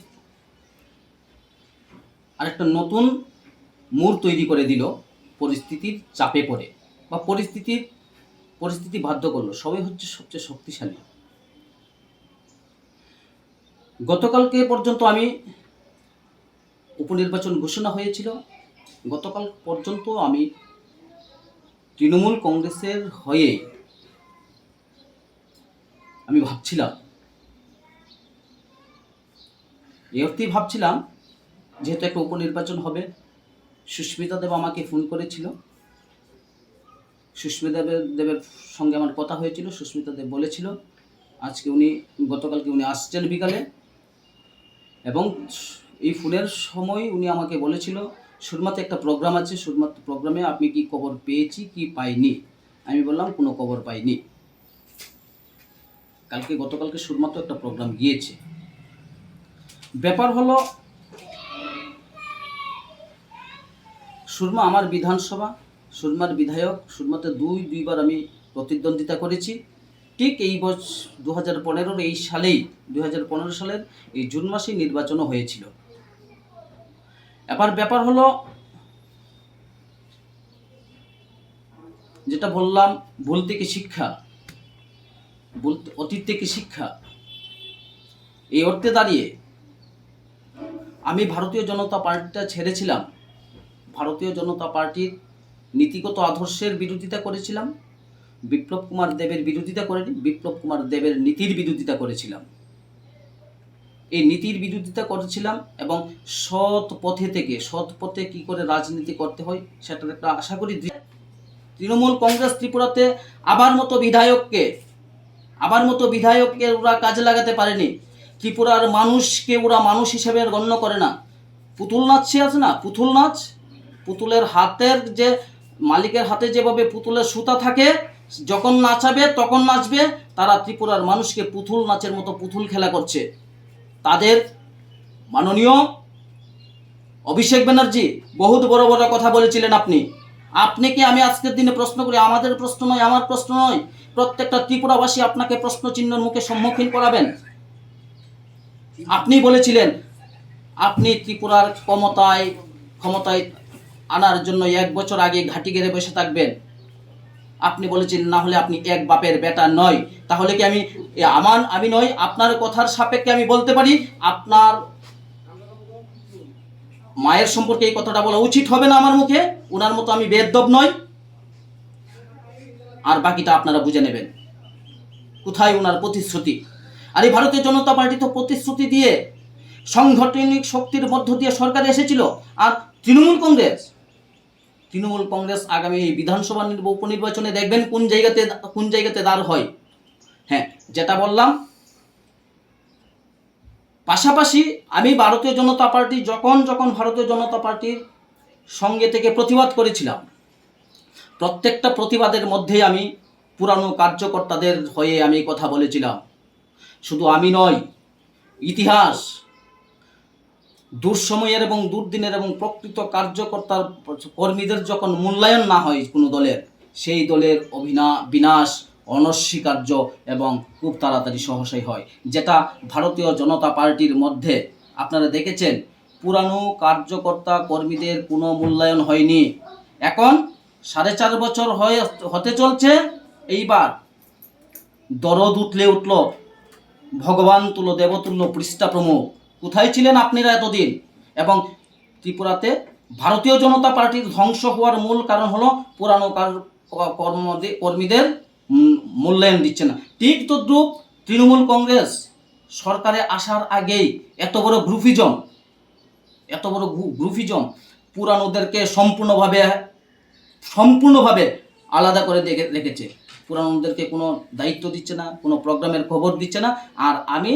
[SPEAKER 13] আরেকটা নতুন মোড় তৈরি করে দিল পরিস্থিতির চাপে পড়ে, বা পরিস্থিতি বাধ্য করলো। সবাই হচ্ছে সবচেয়ে শক্তিশালী। গতকালকে পর্যন্ত আমি উপনির্বাচন ঘোষণা হয়েছিল, গতকাল পর্যন্ত আমি তৃণমূল কংগ্রেসের হয়ে আমি ভাবছিলাম, এই অর্থেই ভাবছিলাম, যেহেতু একটা উপনির্বাচন হবে। সুস্মিতা দেব আমাকে ফোন করেছিল, সুস্মিতা দেবের সঙ্গে আমার কথা হয়েছিল। সুস্মিতা দেব বলেছিল গতকালকে উনি আসছেন বিকালে, এবং এই ফোনের সময় উনি আমাকে বলেছিল সুরমাতে একটা প্রোগ্রাম আছে, সুরমাতে প্রোগ্রামে আপনি কি খবর পেয়েছি কি পাইনি। আমি বললাম কোনো খবর পাইনি। গতকালকে শুধুমাত্র একটা প্রোগ্রাম গিয়েছে। ব্যাপার হলো সুরমা আমার বিধানসভা, সুরমার বিধায়ক, সুরমাতে দুইবার আমি প্রতিদ্বন্দ্বিতা করেছি। ঠিক এই বছর 2015 এই সালেই 2015 সালের এই জুন মাসেই নির্বাচনও হয়েছিল। এবার ব্যাপার হলো যেটা বললাম, ভুল থেকে শিক্ষা, অতীত থেকে শিক্ষা। এই অর্থে দাঁড়িয়ে আমি ভারতীয় জনতা পার্টিটা ছেড়েছিলাম। ভারতীয় জনতা পার্টির নীতিগত আদর্শের বিরোধিতা করেছিলাম, বিপ্লব কুমার দেবের বিরোধিতা করেনি, বিপ্লব কুমার দেবের নীতির বিরোধিতা করেছিলাম। এই নীতির বিরোধিতা করেছিলাম এবং সৎ পথে কি করে রাজনীতি করতে হয় সেটার একটা আশা করি। তৃণমূল কংগ্রেস ত্রিপুরাতে আবার মতো বিধায়ককে ওরা কাজে লাগাতে পারেনি। ত্রিপুরার মানুষকে ওরা মানুষ হিসেবে গণ্য করে না। পুতুল নাচ আছে না, পুতুল নাচ, পুতুলের হাতের যে মালিকের হাতে যেভাবে পুতুলের সুতা থাকে, যখন নাচাবে তখন নাচবে। তারা ত্রিপুরার মানুষকে পুতুল নাচের মতো পুতুল খেলা করছে। তাদের মাননীয় অভিষেক ব্যানার্জি বহুত বড় বড় কথা বলেছিলেন। আপনাকে আমি আজকের দিনে প্রশ্ন করি, আমাদের প্রশ্ন নয়, আমার প্রশ্ন নয়, প্রত্যেকটা ত্রিপুরাবাসী আপনাকে প্রশ্ন চিহ্নের মুখে সম্মুখীন করাবেন। আপনি বলেছিলেন আপনি ত্রিপুরার ক্ষমতায় আনার জন্য 1 বছর আগে ঘাঁটি গেড়ে বসে থাকবেন। আপনি বলেছিলেন না হলে আপনি এক বাপের বেটা নয়। তাহলে কি আমি নয়, আপনার কথার সাপেক্ষে আমি বলতে পারি আপনার মায়ের সম্পর্কে এই কথাটা বলা উচিত হবে না আমার মুখে। ওনার মতো আমি বেয়াদব নই। আর বাকিটা আপনারা বুঝে নেবেন কোথায় ওনার প্রতিশ্রুতি। আর এই ভারতীয় জনতা পার্টি তো প্রতিশ্রুতি দিয়ে সাংগঠনিক শক্তির মধ্য দিয়ে সরকারে এসেছিল। আর তৃণমূল কংগ্রেস আগামী বিধানসভা উপনির্বাচনে দেখবেন কোন জায়গাতে দাঁড় হয়। হ্যাঁ, যেটা বললাম, পাশাপাশি আমি ভারতীয় জনতা পার্টি যখন ভারতীয় জনতা পার্টির সঙ্গে থেকে প্রতিবাদ করেছিলাম, প্রত্যেকটা প্রতিবাদের মধ্যে আমি পুরানো কার্যকর্তাদের হয়ে আমি কথা বলেছিলাম। শুধু আমি নয়, ইতিহাস দুঃসময়ের এবং দুর্দিনের এবং প্রকৃত কার্যকর্তার কর্মীদের যখন মূল্যায়ন না হয় কোনো দলের, সেই দলের বিনাশ অনস্বীকার্য এবং খুব তাড়াতাড়ি সহসাই হয়। যেটা ভারতীয় জনতা পার্টির মধ্যে আপনারা দেখেছেন, পুরানো কার্যকর্তা কর্মীদের কোনো মূল্যায়ন হয়নি। এখন 4.5 বছর হতে চলছে। এইবার দরদ উঠল, ভগবান তুল্য দেবতুল্য পৃষ্ঠা প্রমুখ। কোথায় ছিলেন আপনারা এতদিন? এবং ত্রিপুরাতে ভারতীয় জনতা পার্টির ধ্বংস হওয়ার মূল কারণ হলো পুরানো কর্মীদের মূল্যায়ন দিচ্ছে না। ঠিক তদ্রুপ তৃণমূল কংগ্রেস সরকারে আসার আগেই এত বড় গ্রুপিজম পুরানোদেরকে সম্পূর্ণভাবে আলাদা করে রেখেছে। পুরানোদেরকে কোনো দায়িত্ব দিচ্ছে না, কোনো প্রোগ্রামের খবর দিচ্ছে না। আর আমি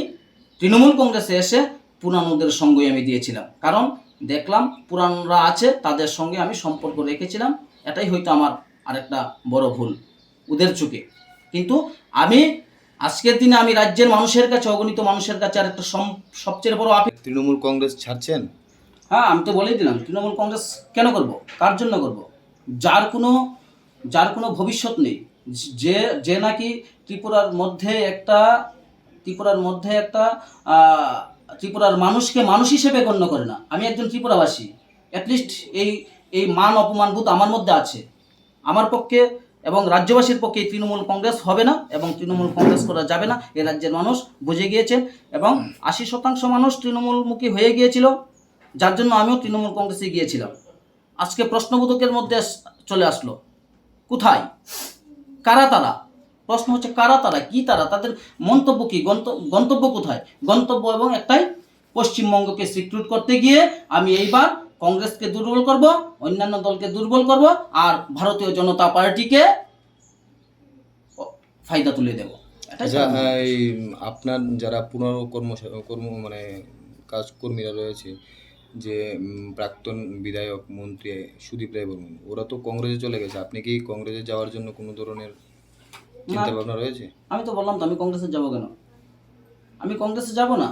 [SPEAKER 13] তৃণমূল কংগ্রেসে এসে পুরানোদের সঙ্গেই আমি দিয়েছিলাম, কারণ দেখলাম পুরানোরা আছে, তাদের সঙ্গে আমি সম্পর্ক রেখেছিলাম। এটাই হয়তো আমার আরেকটা বড় ভুল ওদের চোখে। কিন্তু আমি আজকের দিনে আমি রাজ্যের মানুষের কাছে, অগণিত মানুষের কাছে আরেকটা সবচেয়ে বড়
[SPEAKER 14] তৃণমূল কংগ্রেস ছাড়ছেন?
[SPEAKER 13] হ্যাঁ, আমি তো বলেই দিলাম তৃণমূল কংগ্রেস কেন করব, কার জন্য করব? যার কোনো ভবিষ্যৎ নেই, যে নাকি ত্রিপুরার মধ্যে একটা ত্রিপুরার মানুষকে মানুষ হিসেবে গণ্য করে না। আমি একজন ত্রিপুরাবাসী, অ্যাটলিস্ট এই মান অপমান বোধ আমার মধ্যে আছে। আমার পক্ষে এবং রাজ্যবাসীর পক্ষে তৃণমূল কংগ্রেস হবে না এবং তৃণমূল কংগ্রেস করা যাবে না। এই রাজ্যের মানুষ বুঝে গিয়েছেন এবং 80% মানুষ তৃণমূলমুখী হয়ে গিয়েছিল, যার জন্য আমিও তৃণমূল কংগ্রেসে গিয়েছিলাম। আজকে প্রশ্নবোধকের মধ্যে চলে আসলো, কোথায় কারা তারা? প্রশ্ন হচ্ছে কারা তারা, কি তারা, তাদের মন্তব্য কি, গন্তব্য কোথায়? গন্তব্য এবং একটাই, পশ্চিমবঙ্গকে সিকিউর করতে গিয়ে আমি এইবার কংগ্রেসকে দুর্বল করব, অন্যান্য দলকে দুর্বল করব, আর ভারতীয় জনতা পার্টিকে ফায়দা তুলে দেব।
[SPEAKER 14] আপনার যারা কর্মীরা রয়েছে, যে প্রাক্তন বিধায়ক মন্ত্রী সুদীপ রায় বর্মন, ওরা তো কংগ্রেসে চলে গেছে। আপনি কি কংগ্রেসে যাওয়ার জন্য কোনো ধরনের চিন্তা ভাবনা রয়েছে?
[SPEAKER 13] আমি তো বললাম তো আমি কংগ্রেসে যাব কেন? আমি কংগ্রেসে যাব না।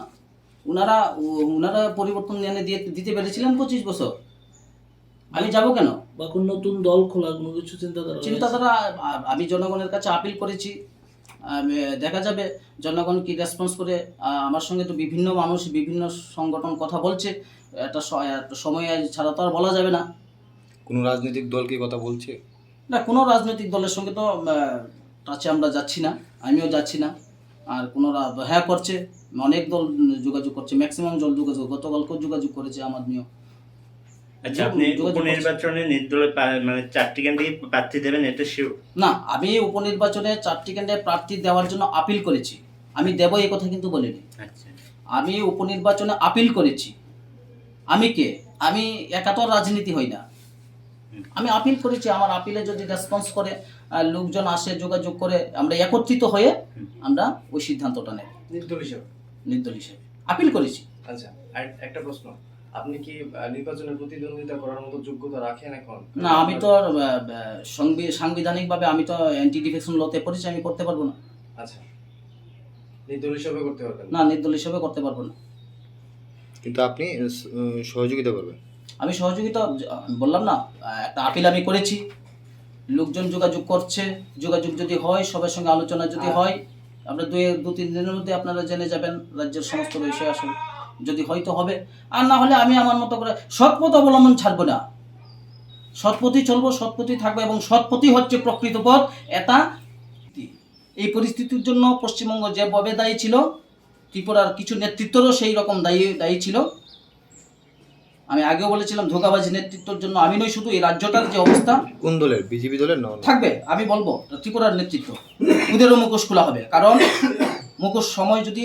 [SPEAKER 13] উনারা পরিবর্তন এনে দিতে পেরেছিলেন 25 বছর, আমি যাব কেন?
[SPEAKER 7] বা কোন নতুন দল খোলা কোনো কিছু
[SPEAKER 13] চিন্তাধারা আমি জনগণের কাছে আপিল করেছি, দেখা যাবে জনগণ কি রেসপন্স করে। আমার সঙ্গে তো বিভিন্ন মানুষ বিভিন্ন সংগঠন কথা বলছে, একটা সময় ছাড়া তো আর বলা যাবে না।
[SPEAKER 14] কোনো রাজনৈতিক দল কি কথা বলছে?
[SPEAKER 13] না, কোনো রাজনৈতিক দলের সঙ্গে তো টাচে আমরা যাচ্ছি না, আমিও যাচ্ছি না। আর কোনো হ্যাঁ করছে, অনেক দল যোগাযোগ করছে, ম্যাক্সিমাম দল যোগাযোগ, গতকালকেও যোগাযোগ করেছে আমার নিয়েও।
[SPEAKER 15] আচ্ছা, আপনি উপনির্বাচনে নির্দলীয় মানে 4টি কেন্দ্রে প্রার্থী দেবেন এটা শিওর?
[SPEAKER 13] না, আমি উপনির্বাচনে 4টি কেন্দ্রে প্রার্থী দেওয়ার জন্য আপিল করেছি, আমি দেব এই কথা কিন্তু বলিনি।
[SPEAKER 15] আচ্ছা,
[SPEAKER 13] আমি উপনির্বাচনে আপিল করেছি। আমি কে? আমি একা তো রাজনীতি হই না, আমি আপিল করেছি। আমার আপিলে যদি রেসপন্স করে, লোকজন আসে, যোগাযোগ করে, আমরা একত্রিত হয়ে আমরা ওই সিদ্ধান্তটা নেব নির্দল হিসেবে আপিল করেছি।
[SPEAKER 16] আচ্ছা, আর একটা প্রশ্ন, আপনি কি নির্বাচনে প্রতিদ্বন্দ্বিতা করার মতো যোগ্যতা রাখেন এখন?
[SPEAKER 13] না, আমি তো সাংবিধানিকভাবে আমি তো অ্যান্টি ডিফেকশন লতে পড়েছি, আমি করতে পারবো না।
[SPEAKER 16] আচ্ছা, নির্দল হিসেবে করতে পারবেন
[SPEAKER 13] না, নির্দল হিসেবে করতে পারবো না।
[SPEAKER 14] কিন্তু আপনি সহযোগিতা করবেন?
[SPEAKER 13] আমি সহযোগিতা বললাম না, একটা আপিল আমি করেছি, লোকজন যোগাযোগ করছে, যোগাযোগ যদি হয়, সবার সঙ্গে আলোচনা যদি হয়, আমরা 2-3 দিনের মধ্যে আপনারা জেনে যাবেন রাজ্যের সমস্ত বিষয় আসলে। যদি হয়তো হবে, আর না হলে আমি আমার মতো করে সৎপথ অবলম্বন ছাড়বো না, সৎপথই চলবো, সৎপথই থাকবো, এবং সৎপথই হচ্ছে প্রকৃত পথ। এটা এই পরিস্থিতির জন্য পশ্চিমবঙ্গ যেভাবে দায়ী ছিল, ত্রিপুরার কিছু নেতৃত্বরও সেই রকম দায়ী ছিল। আমি আগেও বলেছিলাম, ধোঁকাবাজি নেতৃত্বের জন্য আমি নই, শুধু এই রাজ্যটার যে অবস্থা।
[SPEAKER 14] কোন দলের? বিজেপি দলের? না
[SPEAKER 13] থাকবে, আমি বলবো ত্রিপুরার নেতৃত্ব, ওদেরও মুখোশ খোলা হবে। কারণ মুখোশ সময় যদি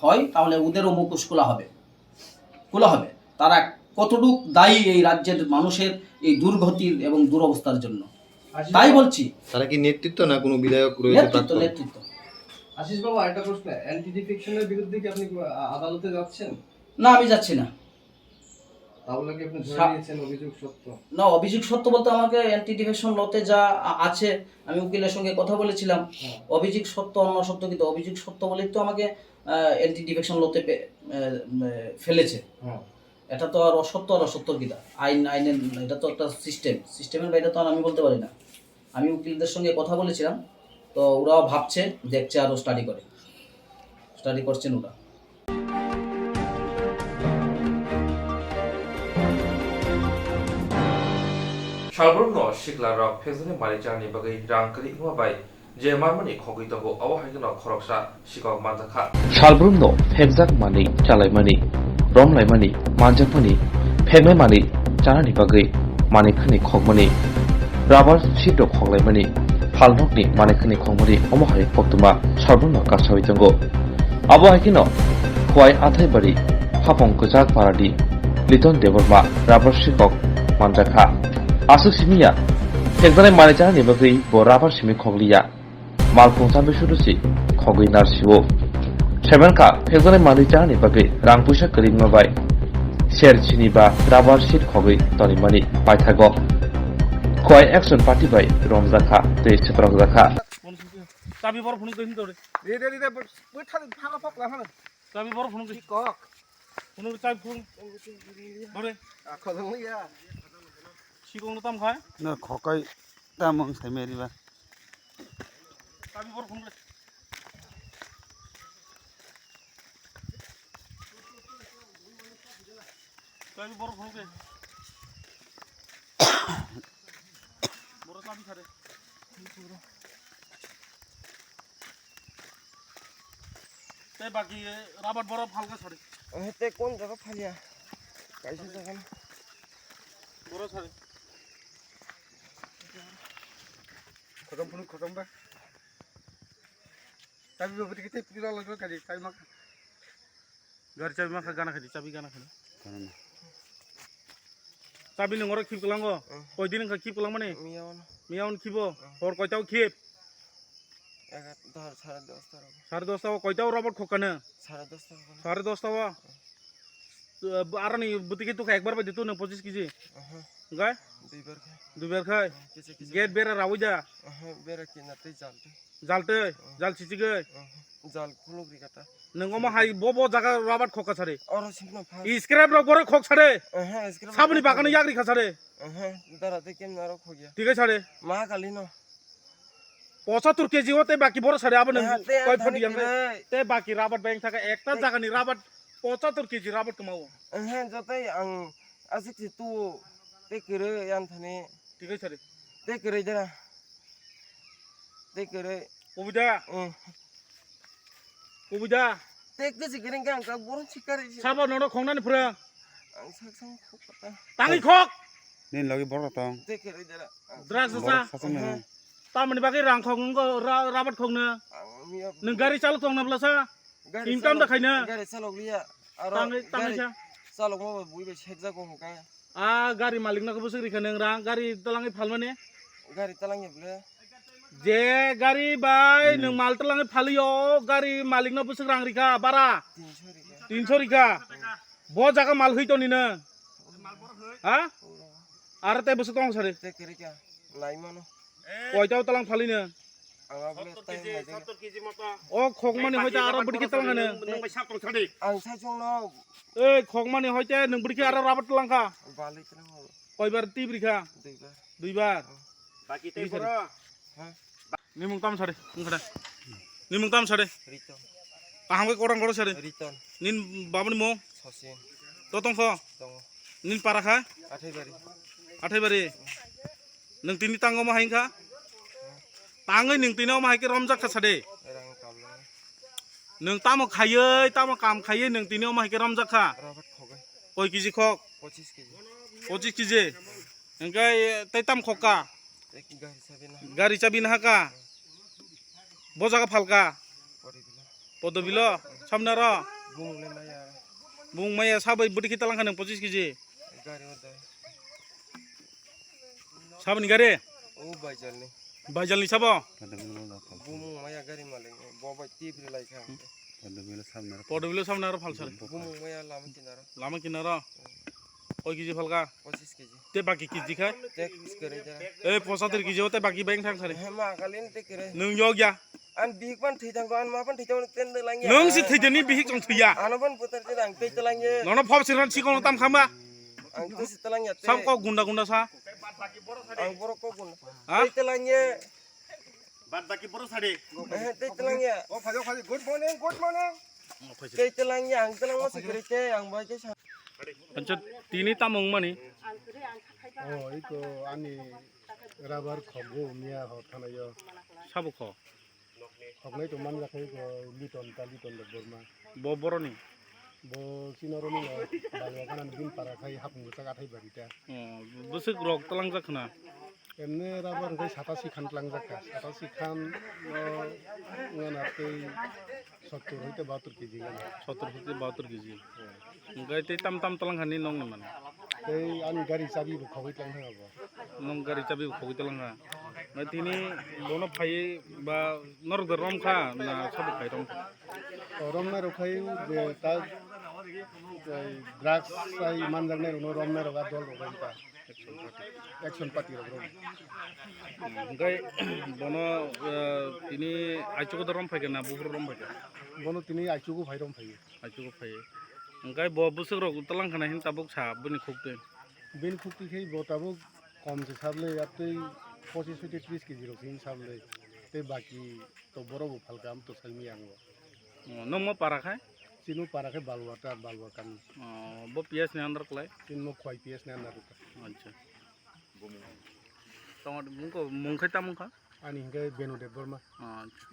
[SPEAKER 13] হয় তাহলে ওদেরও মুখোশ খোলা হবে। তারা কতটুকু দায়ী এই রাজ্যের মানুষের এই দুর্গতির এবং দুরবস্থার জন্য, তাই বলছি।
[SPEAKER 14] তারা কি নেতৃত্ব না কোনো বিধায়ক রয়েছে?
[SPEAKER 13] নেতৃত্ব।
[SPEAKER 16] আশিস বাবু, একটা প্রশ্ন, অ্যান্টি ডিফেকশনের বিরুদ্ধে কি আপনি আদালতে যাচ্ছেন?
[SPEAKER 13] না, আমি যাচ্ছি না।
[SPEAKER 16] তাহলে কি আপনি ধরে নিয়েছেন অভিযোগ সত্য?
[SPEAKER 13] না, অভিযোগ সত্য বলতে আমাকে অ্যান্টি ডিফেকশন লতে যা আছে, আমি উকিলের সঙ্গে কথা বলেছিলাম, অভিযোগ সত্য অন্য সত্য, কিন্তু অভিযোগ সত্য বলেই তো আমাকে অ্যান্টি ডিফেকশন লতে ফেলেছে। এটা তো আর অসত্যর কিনা, আইনের এটা তো একটা সিস্টেমের বাইরে তো আর আমি বলতে পারি না। আমি উকিলদের সঙ্গে কথা বলেছিলাম, তো ওরাও ভাবছে, দেখছে, আরও স্টাডি করছেন ওরা।
[SPEAKER 1] 살브르노 시글라락 페즈네 마리자니 바기 랑크리 이마바이 제 말만이 거기다고 아와하기나 커럭사 시각 만자카
[SPEAKER 2] 살브르노 팩작 마니 चालाय मानि रमलाय मानि मानजाफानि फेमे मानि चानानि बागै मानिखनि खगमानि राबार सिदो खगलाय मानि फालनकनि मानिखनि खगमानि अमहाय कक्तमा 살브르노 कासावितंगो आबहायकिनो खवाय आथायबारि फापं गजाक पारादि लिटन देबरमा राबार सिकक मानजाखा आसु सिमिया फेकजानाय मानिजानानि बागै bo राबार सिमि खगलिया मालफुंसा बेसुरुसि खगै नारसिबो सेबेनका फेकजानाय मानिजानानि बागै रां पैसा करिमाबाय शेर चिनिबा राबार सिट खगै तनिमानि पाइथागो खय एक्शन पार्टी बाय रमजाखा ते सेप्रगजाखा
[SPEAKER 4] চাবি বড় ফোন কইন তোরে
[SPEAKER 8] রে বই থালে ভাঙা পকলা ভাঙা
[SPEAKER 4] চাবি বড় ফোন কই কক ফোন চাবি ফোন ধরে
[SPEAKER 8] খজং ইয়া
[SPEAKER 4] শিকং তাম খায়
[SPEAKER 10] না খকাই তামং সাইমেরিবা
[SPEAKER 4] চাবি বড় ফোন চাবি বড় ফোন কই বড় চাবি খারে ते बाकी राबर बरफ हल्का छड़े
[SPEAKER 8] হেতে কোন জায়গা ফালিয়া কাইছে জায়গা
[SPEAKER 4] বড় ছড়ে
[SPEAKER 8] খতম বা চাবি বাবুতে কিতে পিলা লাগলো কালি চাবি মাখা
[SPEAKER 4] घर चाबी माखा गाना खादी चाबी गाना खादी चाबी नंगर खिप कलांगो कय दिन खिप कलां माने मियावन खिबो हर कयताव खिप 11:30 10:30 कयताव रबट खकानो 10:30
[SPEAKER 9] আরনি বুতিকে তো একবার বাই দিত না 25 কেজি গায় দুইবার খায় গেট বেরা রাউই যা
[SPEAKER 5] বেরা কিনাতে জালতে
[SPEAKER 9] জালতে জাল চিচিগে
[SPEAKER 5] জাল খুলুগ্রি কাটা
[SPEAKER 9] नोंगो मा हाय बो जागा राबात खका सारे
[SPEAKER 5] अर सिमना फा
[SPEAKER 9] स्क्रेप रो गोरे खक सारे
[SPEAKER 5] स्क्रेप
[SPEAKER 9] साबनि बागान याग्रि खा सारे
[SPEAKER 5] दारा ते केम नारो खोगिया
[SPEAKER 9] ठीक है सारे
[SPEAKER 5] मा काली न
[SPEAKER 9] 75 केजी होते बाकी बरो सारे अब कय फटी हम ते बाकी राबात बैंक थाका एकटा जागानि राबात 75 केजी राबात कमाओ
[SPEAKER 5] जतै आं आसिक तु ते करे यान थाने
[SPEAKER 9] ठीक है सारे
[SPEAKER 5] ते करे जरा ते करे
[SPEAKER 9] उबिदा उबिदा
[SPEAKER 5] ते केसि गेरें गां का बरन सिकारि
[SPEAKER 9] साबा ननो खंनानि फुरा
[SPEAKER 5] आं साकसां खपता
[SPEAKER 9] तांगि खक
[SPEAKER 10] nin lagi borok tong
[SPEAKER 5] ते करे जरा
[SPEAKER 9] द्राग ससा तामनि बागै रां खंगो राबात खंनो नों गारि चालक दं नाब्लासा इनकाम देखायनो
[SPEAKER 5] गारि चालक लिया आरो
[SPEAKER 9] तांगैसा
[SPEAKER 5] चालक मा बुइबे सेक जागो का
[SPEAKER 9] गारि मालिक नाखौबो सोग्रिखा नों रां गारि तलाङै फालमाने
[SPEAKER 5] गारि तलाङै ब्ले
[SPEAKER 9] जे गारि बाय नों माल तलाङै फालियो गारि मालिक ना बोसोर रां रिखा बारा 300 रिखा बो जागा माल हैतो निनो हा आरो ते बोसोर दं सारे
[SPEAKER 5] ते केरिका लाइमानो
[SPEAKER 9] कयटाव तलां फालिनो
[SPEAKER 5] आंगा ब्ले टाइम माइदे
[SPEAKER 9] 70 केजि मता ओ खगमानि हयता आरो बुडि तलाङानो नों बाय सातन सादे
[SPEAKER 5] आं साइजोंनो
[SPEAKER 9] ए खगमानि हयते नों बुडि आरो राबात तलांखा
[SPEAKER 5] बालै तलाङो
[SPEAKER 9] कयबार टिब्रिखा दुइबार
[SPEAKER 15] बाकी ते बरो
[SPEAKER 9] निमुं ताम सारे ओंखादा निमुं ताम सारे
[SPEAKER 5] रिटन
[SPEAKER 9] आहामगे करang koro सारे
[SPEAKER 5] रिटन
[SPEAKER 9] निन बाबनि मो
[SPEAKER 5] ससिन
[SPEAKER 9] तो तंखो
[SPEAKER 5] दङ
[SPEAKER 9] निन पाराखा आठैबारि नों तिनि तांगो मा हाइखा ताङै नों तिनाव मा हाइके रमजा खासादे
[SPEAKER 5] रां कामला
[SPEAKER 9] नों तामो खायै तामो काम खायै नों तिनाव मा हाइके रमजा खा
[SPEAKER 5] राबात खगै
[SPEAKER 9] कय केजि खक
[SPEAKER 5] 25 केजि
[SPEAKER 9] 25 केजि ओंखाय तै ताम खका
[SPEAKER 5] एक गारि साबिना
[SPEAKER 9] गारि चाबि ना का बजागा फालका पदबिलो सामनार
[SPEAKER 5] बुंले माया
[SPEAKER 9] बुं माया साबै बुदि खिता लांखा नों 25 केजि
[SPEAKER 5] गारि मते
[SPEAKER 9] साबनि गारि
[SPEAKER 5] ओ
[SPEAKER 9] बायजालनि साबो
[SPEAKER 5] बुं माया गारि मालिक बबाय टिब्रि लाइखा
[SPEAKER 9] पदबिलो सामनार फालसार
[SPEAKER 5] बुं माया
[SPEAKER 9] लामा किनार कय केजि फालका
[SPEAKER 5] 25 केजि
[SPEAKER 9] ते बाकी केजि खा
[SPEAKER 5] ते करे जरा
[SPEAKER 9] ए 75 केजि होते बाकी बैंक थां सारे
[SPEAKER 5] मा कालिन ते करे
[SPEAKER 9] नों यो गया
[SPEAKER 5] आन बिक पान थैथांगो आन मा पान थैथाव तेन लांगे
[SPEAKER 9] नों सि थैदनि बिहिक जं थैया
[SPEAKER 5] आन पान पुतर ते आं थै तलांगे
[SPEAKER 9] ननो फब सिरन सिकोन ताम खामा
[SPEAKER 5] आं तो सि तलांगे
[SPEAKER 9] सब को गुंडा सा
[SPEAKER 5] आं बरो को गुन थै तलांगे
[SPEAKER 15] बाद बाकी बरो साडे
[SPEAKER 5] थै तलांगे ओ फाजो गुड मॉर्निंग थै तलांगे आं तलांग मा सिक्रेटे आं बाके
[SPEAKER 9] अच्छा तिनी तामंग माने
[SPEAKER 6] ओ इको आनि राबार खगो मिया ह थानायो
[SPEAKER 9] साबो ख
[SPEAKER 6] खगनै तो मान जाखै लिटन बोरमा
[SPEAKER 9] बो बरनि
[SPEAKER 6] बो सिनरनि बालवा कानान दिन पारा खाय हापुंगो सा गाथाय बारिटा
[SPEAKER 9] बोसो रक तलां जाखना
[SPEAKER 6] एमने राबार खाय 87 खान तलां जाखा 87 खान ngana tei 70 होइते 72 केजि गाना
[SPEAKER 9] 70 होइते 72 केजि ओंगाय ते ताम तलां खानि नंग मान
[SPEAKER 6] tei आनि गारि चाबि बो खगै तलां हागो
[SPEAKER 9] नंग गारि चाबि खगै तलांगा ना तिनी बोनो फायै बा नरग रमखा ना सब खाय
[SPEAKER 6] रमना रखाय जे ता ड्राग्स साइ मानजागनाय रमना रगा दल रगायता एक्शन पार्टी रगरो
[SPEAKER 9] ओंगाय बोनो तिनी आइचुको रम फायगोन ना बुहुर रम फायगोन
[SPEAKER 6] बोनो तिनी आइचुको फायरम फायो
[SPEAKER 9] ओंगाय ब बुसुक रग तलां खाना हिन ताबुक सा बनि खुकते
[SPEAKER 6] बेन खुकति खै बताबो कम से साबले आतै 25 से 30 केजि रखिन साबले ते बाकी तो बरोबो फालकाम तो सालमी आंगो
[SPEAKER 9] नम पाराखा
[SPEAKER 6] सिनु पाराखै बालवा कान
[SPEAKER 9] बो पिएस ने अंदर क्लाय
[SPEAKER 6] तीन मो खोइ पिएस ने अंदर
[SPEAKER 9] अच्छा तमर मुंको मुंखै तामुखा
[SPEAKER 6] आनि हिंगे बेनु दे बर्मा
[SPEAKER 9] अच्छा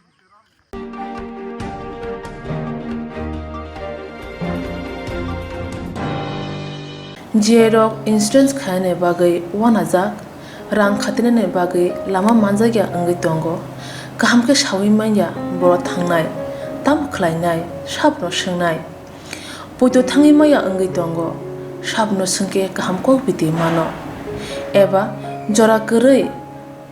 [SPEAKER 17] जेरक इंसुरेंस खाने बागै वानाजाक रां खातिने बागै लामा मानजागिया अंगै दंगो गाहामके सावि माइया बर' थांनाय ताम खलायनाय साबनो सोंनाय बयदो थाङै माइया अंगै दंगो साबनो सोंके गाहामको बिदि मानो एबा जरा गोरै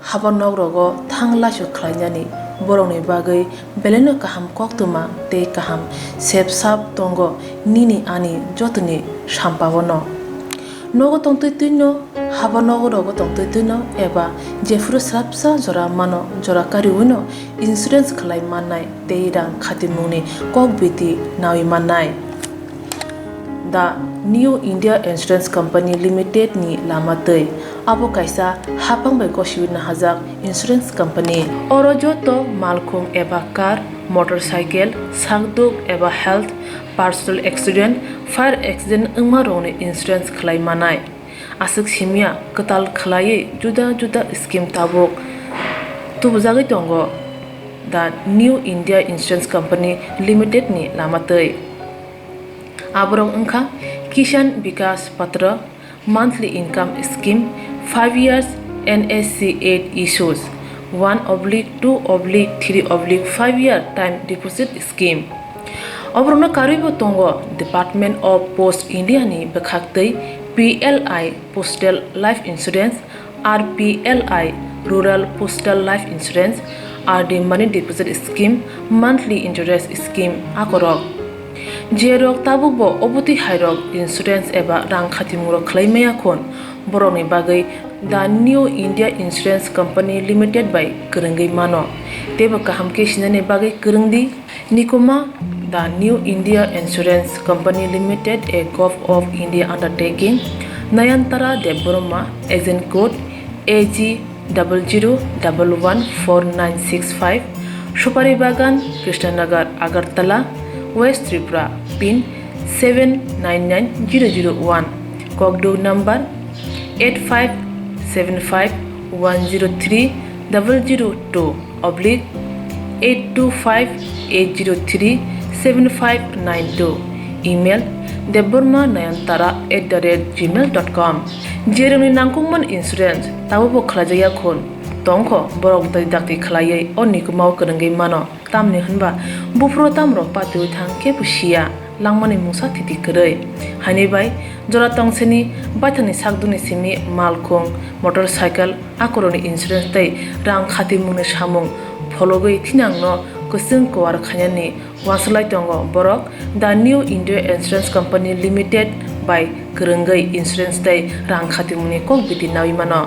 [SPEAKER 17] हाबा नगरगो थां लासु खलायनानै borokni bagui beleno kaham Kktwma tei kaham sep sap tongo nini ani jotoni sampagano nogo tongtui tuino haba nogo rogo tongtui tuino eba jefuru srapsa jora mano jora kariuino insurance khlai mannai tei rang khatimungni kokbiti nawi mannai The New India Insurance Company Limited ni lamatei abo kaisa hapang bai goshiwina hajak insurance company oro joto malkhung eba car motorcycle sakduk eba health personal accident fire accident ungma rongni insurance khlai manai asuk simia katal khlai juda juda scheme tabok tubujagoi tongo The New India Insurance Company Limited ni lamatei Abrong Unka Kishan Vikas Patra Monthly Income Scheme 5 years NSC 8 issues 1/2/3/5 year time deposit scheme Obrona Karibo Tongo Department of Post India ni Bekhaktei PLI Postal Life Insurance RPLI Rural Postal Life Insurance RD Money Deposit Scheme Monthly Interest Scheme Akorok Jerok tabukbo obuti hairok insurance eba rang khatimuro khlaimaya khon borokni bagai The New India Insurance Company Limited by Kurungai mano teba kaham ke sinane bagai kurungdi nikoma The New India Insurance Company Limited a Gov of India undertaking Nayantara Deborma agent code AG 00114965 Supari Bagan Krishnanagar Agartala West Tripura pin 799001 Kokborok number 8575102825-825-803-7592 email debormanayantara@gmail.com jeroni nangkungman insurance tabobo khlajaya khon tongkho borok dai dakti khlaiei onikmau kurungai mano tamni hunba bufro tamro patu thangke pusia langmani mungsa thiti kurei hani bai jora tongseni baithani sakduni simi malkhung motorcycle akoroni insurance tai rang khatimungni samung phologoi thinangno kusung kwar khanyani waslai tongo borok The New India Insurance Company Limited by kurungai insurance tai rang khatimungni kokbiti nawi mano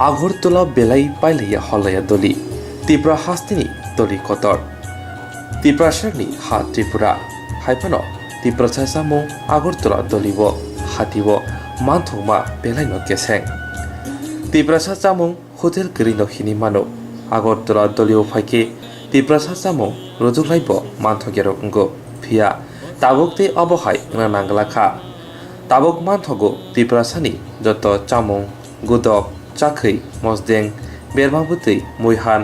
[SPEAKER 2] Agartala বেলাই পাইলাইয়া হলাইয়া দলি ত্রিপুরা হাস্তিনি দলি কতর ত্রিপুরা সারনি হা Tripura হাইফানো Tripura সামু Agartala দলিব হাতিব মানথংমা বেলাইনো কেসেং Tripura সামু hotel গরিনো হিনি মানো আগরতলা দলিও ফাইকে ত্রিপুরা সামু রজুলাইব মানথগেরো অঙ্গো ফিয়া তাবকতে অবহাই নাঙ্গলাখা তাবক মানথগো ত্রিপুরা সানি যত চামুং গুদক চাকরি মসদেং বেরমাবুতৈ মুইহান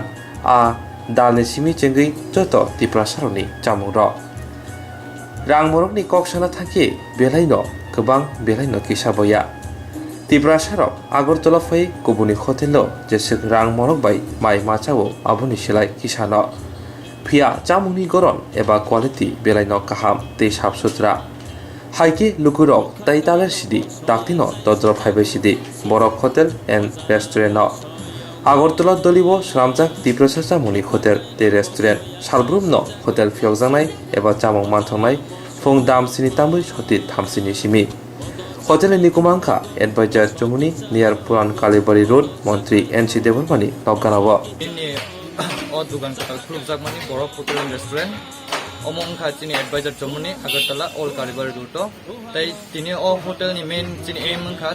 [SPEAKER 2] দালনি সিমি চেঙ্গৈ যত ত্রিপুরা সারনি চামুং র রাং মরকনি ককসানা থাকে বেলাইনো गोबां बेलाइनो किसाबया ত্রিপুরা সারক আগরতলা ফै गुबुननि हटेलो जेसेक रां मरक बाय माइ माचाओ आबुनि सिलाय किसानो फिया चामुंनि गरन एबा क्वालिटी बेलाइनो काहाम तै साफ सुथरा हाइके लुकुरक तै तालेर सिदि दाक्तिनो दद्र फाइबाय सिदि बरक हटेल एन्ड रेस्टुरेन्ट আগরতলা दलिबो स्वrangchati ত্রিপুরা চাमुंनि हटेल तै रेस्टुरेन्ट सालब्रुमनो हटेल फियकजानाय एबा चामुं मानथंनाय फुं दाम सिनि तामुइ सति थामसिनि सिमि हटेल निकुमांखा एडभाइजार जमुनी नियर पुरान कालीबाड़ी रोड मंत्री एनसी देवरमानी नगानाव
[SPEAKER 18] ओ दुकान खुलुमजाक मानि बरफ होटेल रेस्टुरेंट अमंखा चिनि एडभाइजार जमुनी अगरतला ऑल कालीबाड़ी रोड तै तिनि ओ होटेल नि मेन चिनि एम मंखा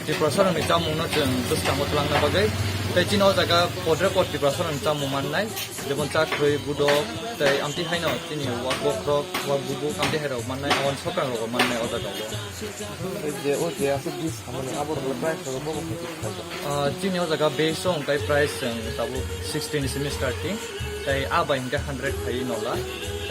[SPEAKER 18] त्रिपुरा सारनि चामुंनो जों दुस्तांगो लांना बागै तै चिनि ओ जागा पद्रे पट त्रिपुरा सारनि चामुं माननाय जेबन चाख्रै बुदक तै आमति हाइनो चिनि वाक बक्रक वाक बुबु आमति हाइरो माननाय अन सकां रो माननाय ओ जागा जे ओ जे आसे दिस खामानि आबर प्राइस रो बको चिनि ओ जागा बेस on kai price जों ताबु 16 सिमी स्टार्टिं तै आ बाय हिंगा 100 थाइ नला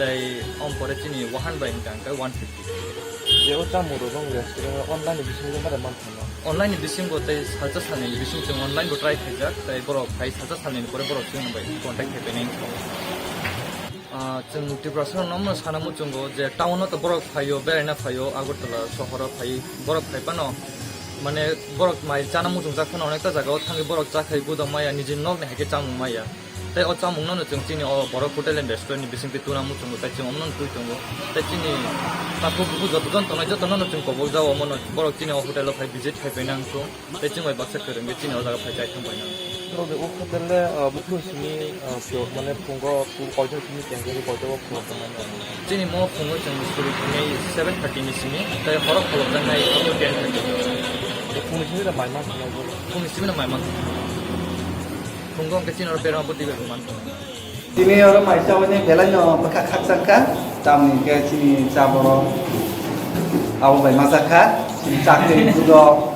[SPEAKER 18] तै अम परे चिनि 100 बाय हिंगा 150 जे ओ चामुं रो जों रेस्टुरेन्ट अनलाइन बिसिं जों बारे मानथानो अनलाइन बिसिं गो तै साजा सानै बिसिं जों अनलाइन गो ट्राइ खाइजा तै बरक फाइ साजा सानै परे बरक जों बाय कन्टाक्ट हेपेनिं जों त्रिपुरासराव नम्बर सानामु जोंगो जे टाउनाव तो बरफ फायो बेरायना फायो आगरतला सहराव फायो बरफ फायपानो माने बरफ माइ जानामु जों जाखोना अनेकता जायगायाव थांगे बरफ जाखायो गुदम माया निजे नग नेहाके चामु माया ताई अ चामु ननो जों चिनि अ बरफ होटेल एन्ड रेस्टुरेन्ट बिसिं पितुना मु जोंगो ताई जों अमन तुइ जोंगो ताई चिनि ताखौ बुजत जन तनाय जत ननो जों कबल जाव मन बरफ चिनि अ होटेलाव फाय भिजिट फायबायना आंखौ ताई जों बाय बाक्सा फोरोंगे चिनि अ जागा फाय जाय थांबायना
[SPEAKER 2] 그런데 오 호텔에 목표심이 만에 본거 어저께 땡겨서 거저거 그렇다면
[SPEAKER 18] 진이 뭐 공을 좀 소리 중에 7:30 시니 তাই হরক হলো নাই আলো জ্ঞান
[SPEAKER 2] 공심이라 말만 하고
[SPEAKER 18] 공심이나 말만 공공께 진으로 배랑 버티고 만
[SPEAKER 10] Sini orang macam ni belanya pakai khak sangka, tam ni ke sini caboro, awu bay masakat, sini cakri juga,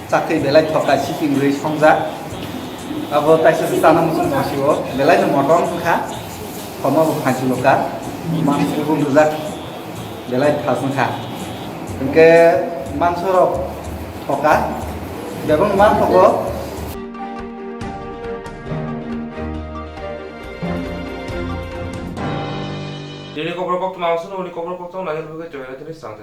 [SPEAKER 10] cakri belai thokai shipping rate songja, awu taisa sana musim masih belai tu motor kah, kamu bukan ciloka, masih pun ruzak, belai khasung kah, ke mansorok thokai, jabung man thoko.
[SPEAKER 1] Ini Kokborok waktu masuk, ini Kokborok waktu lagi lebih kecil, jadi sangat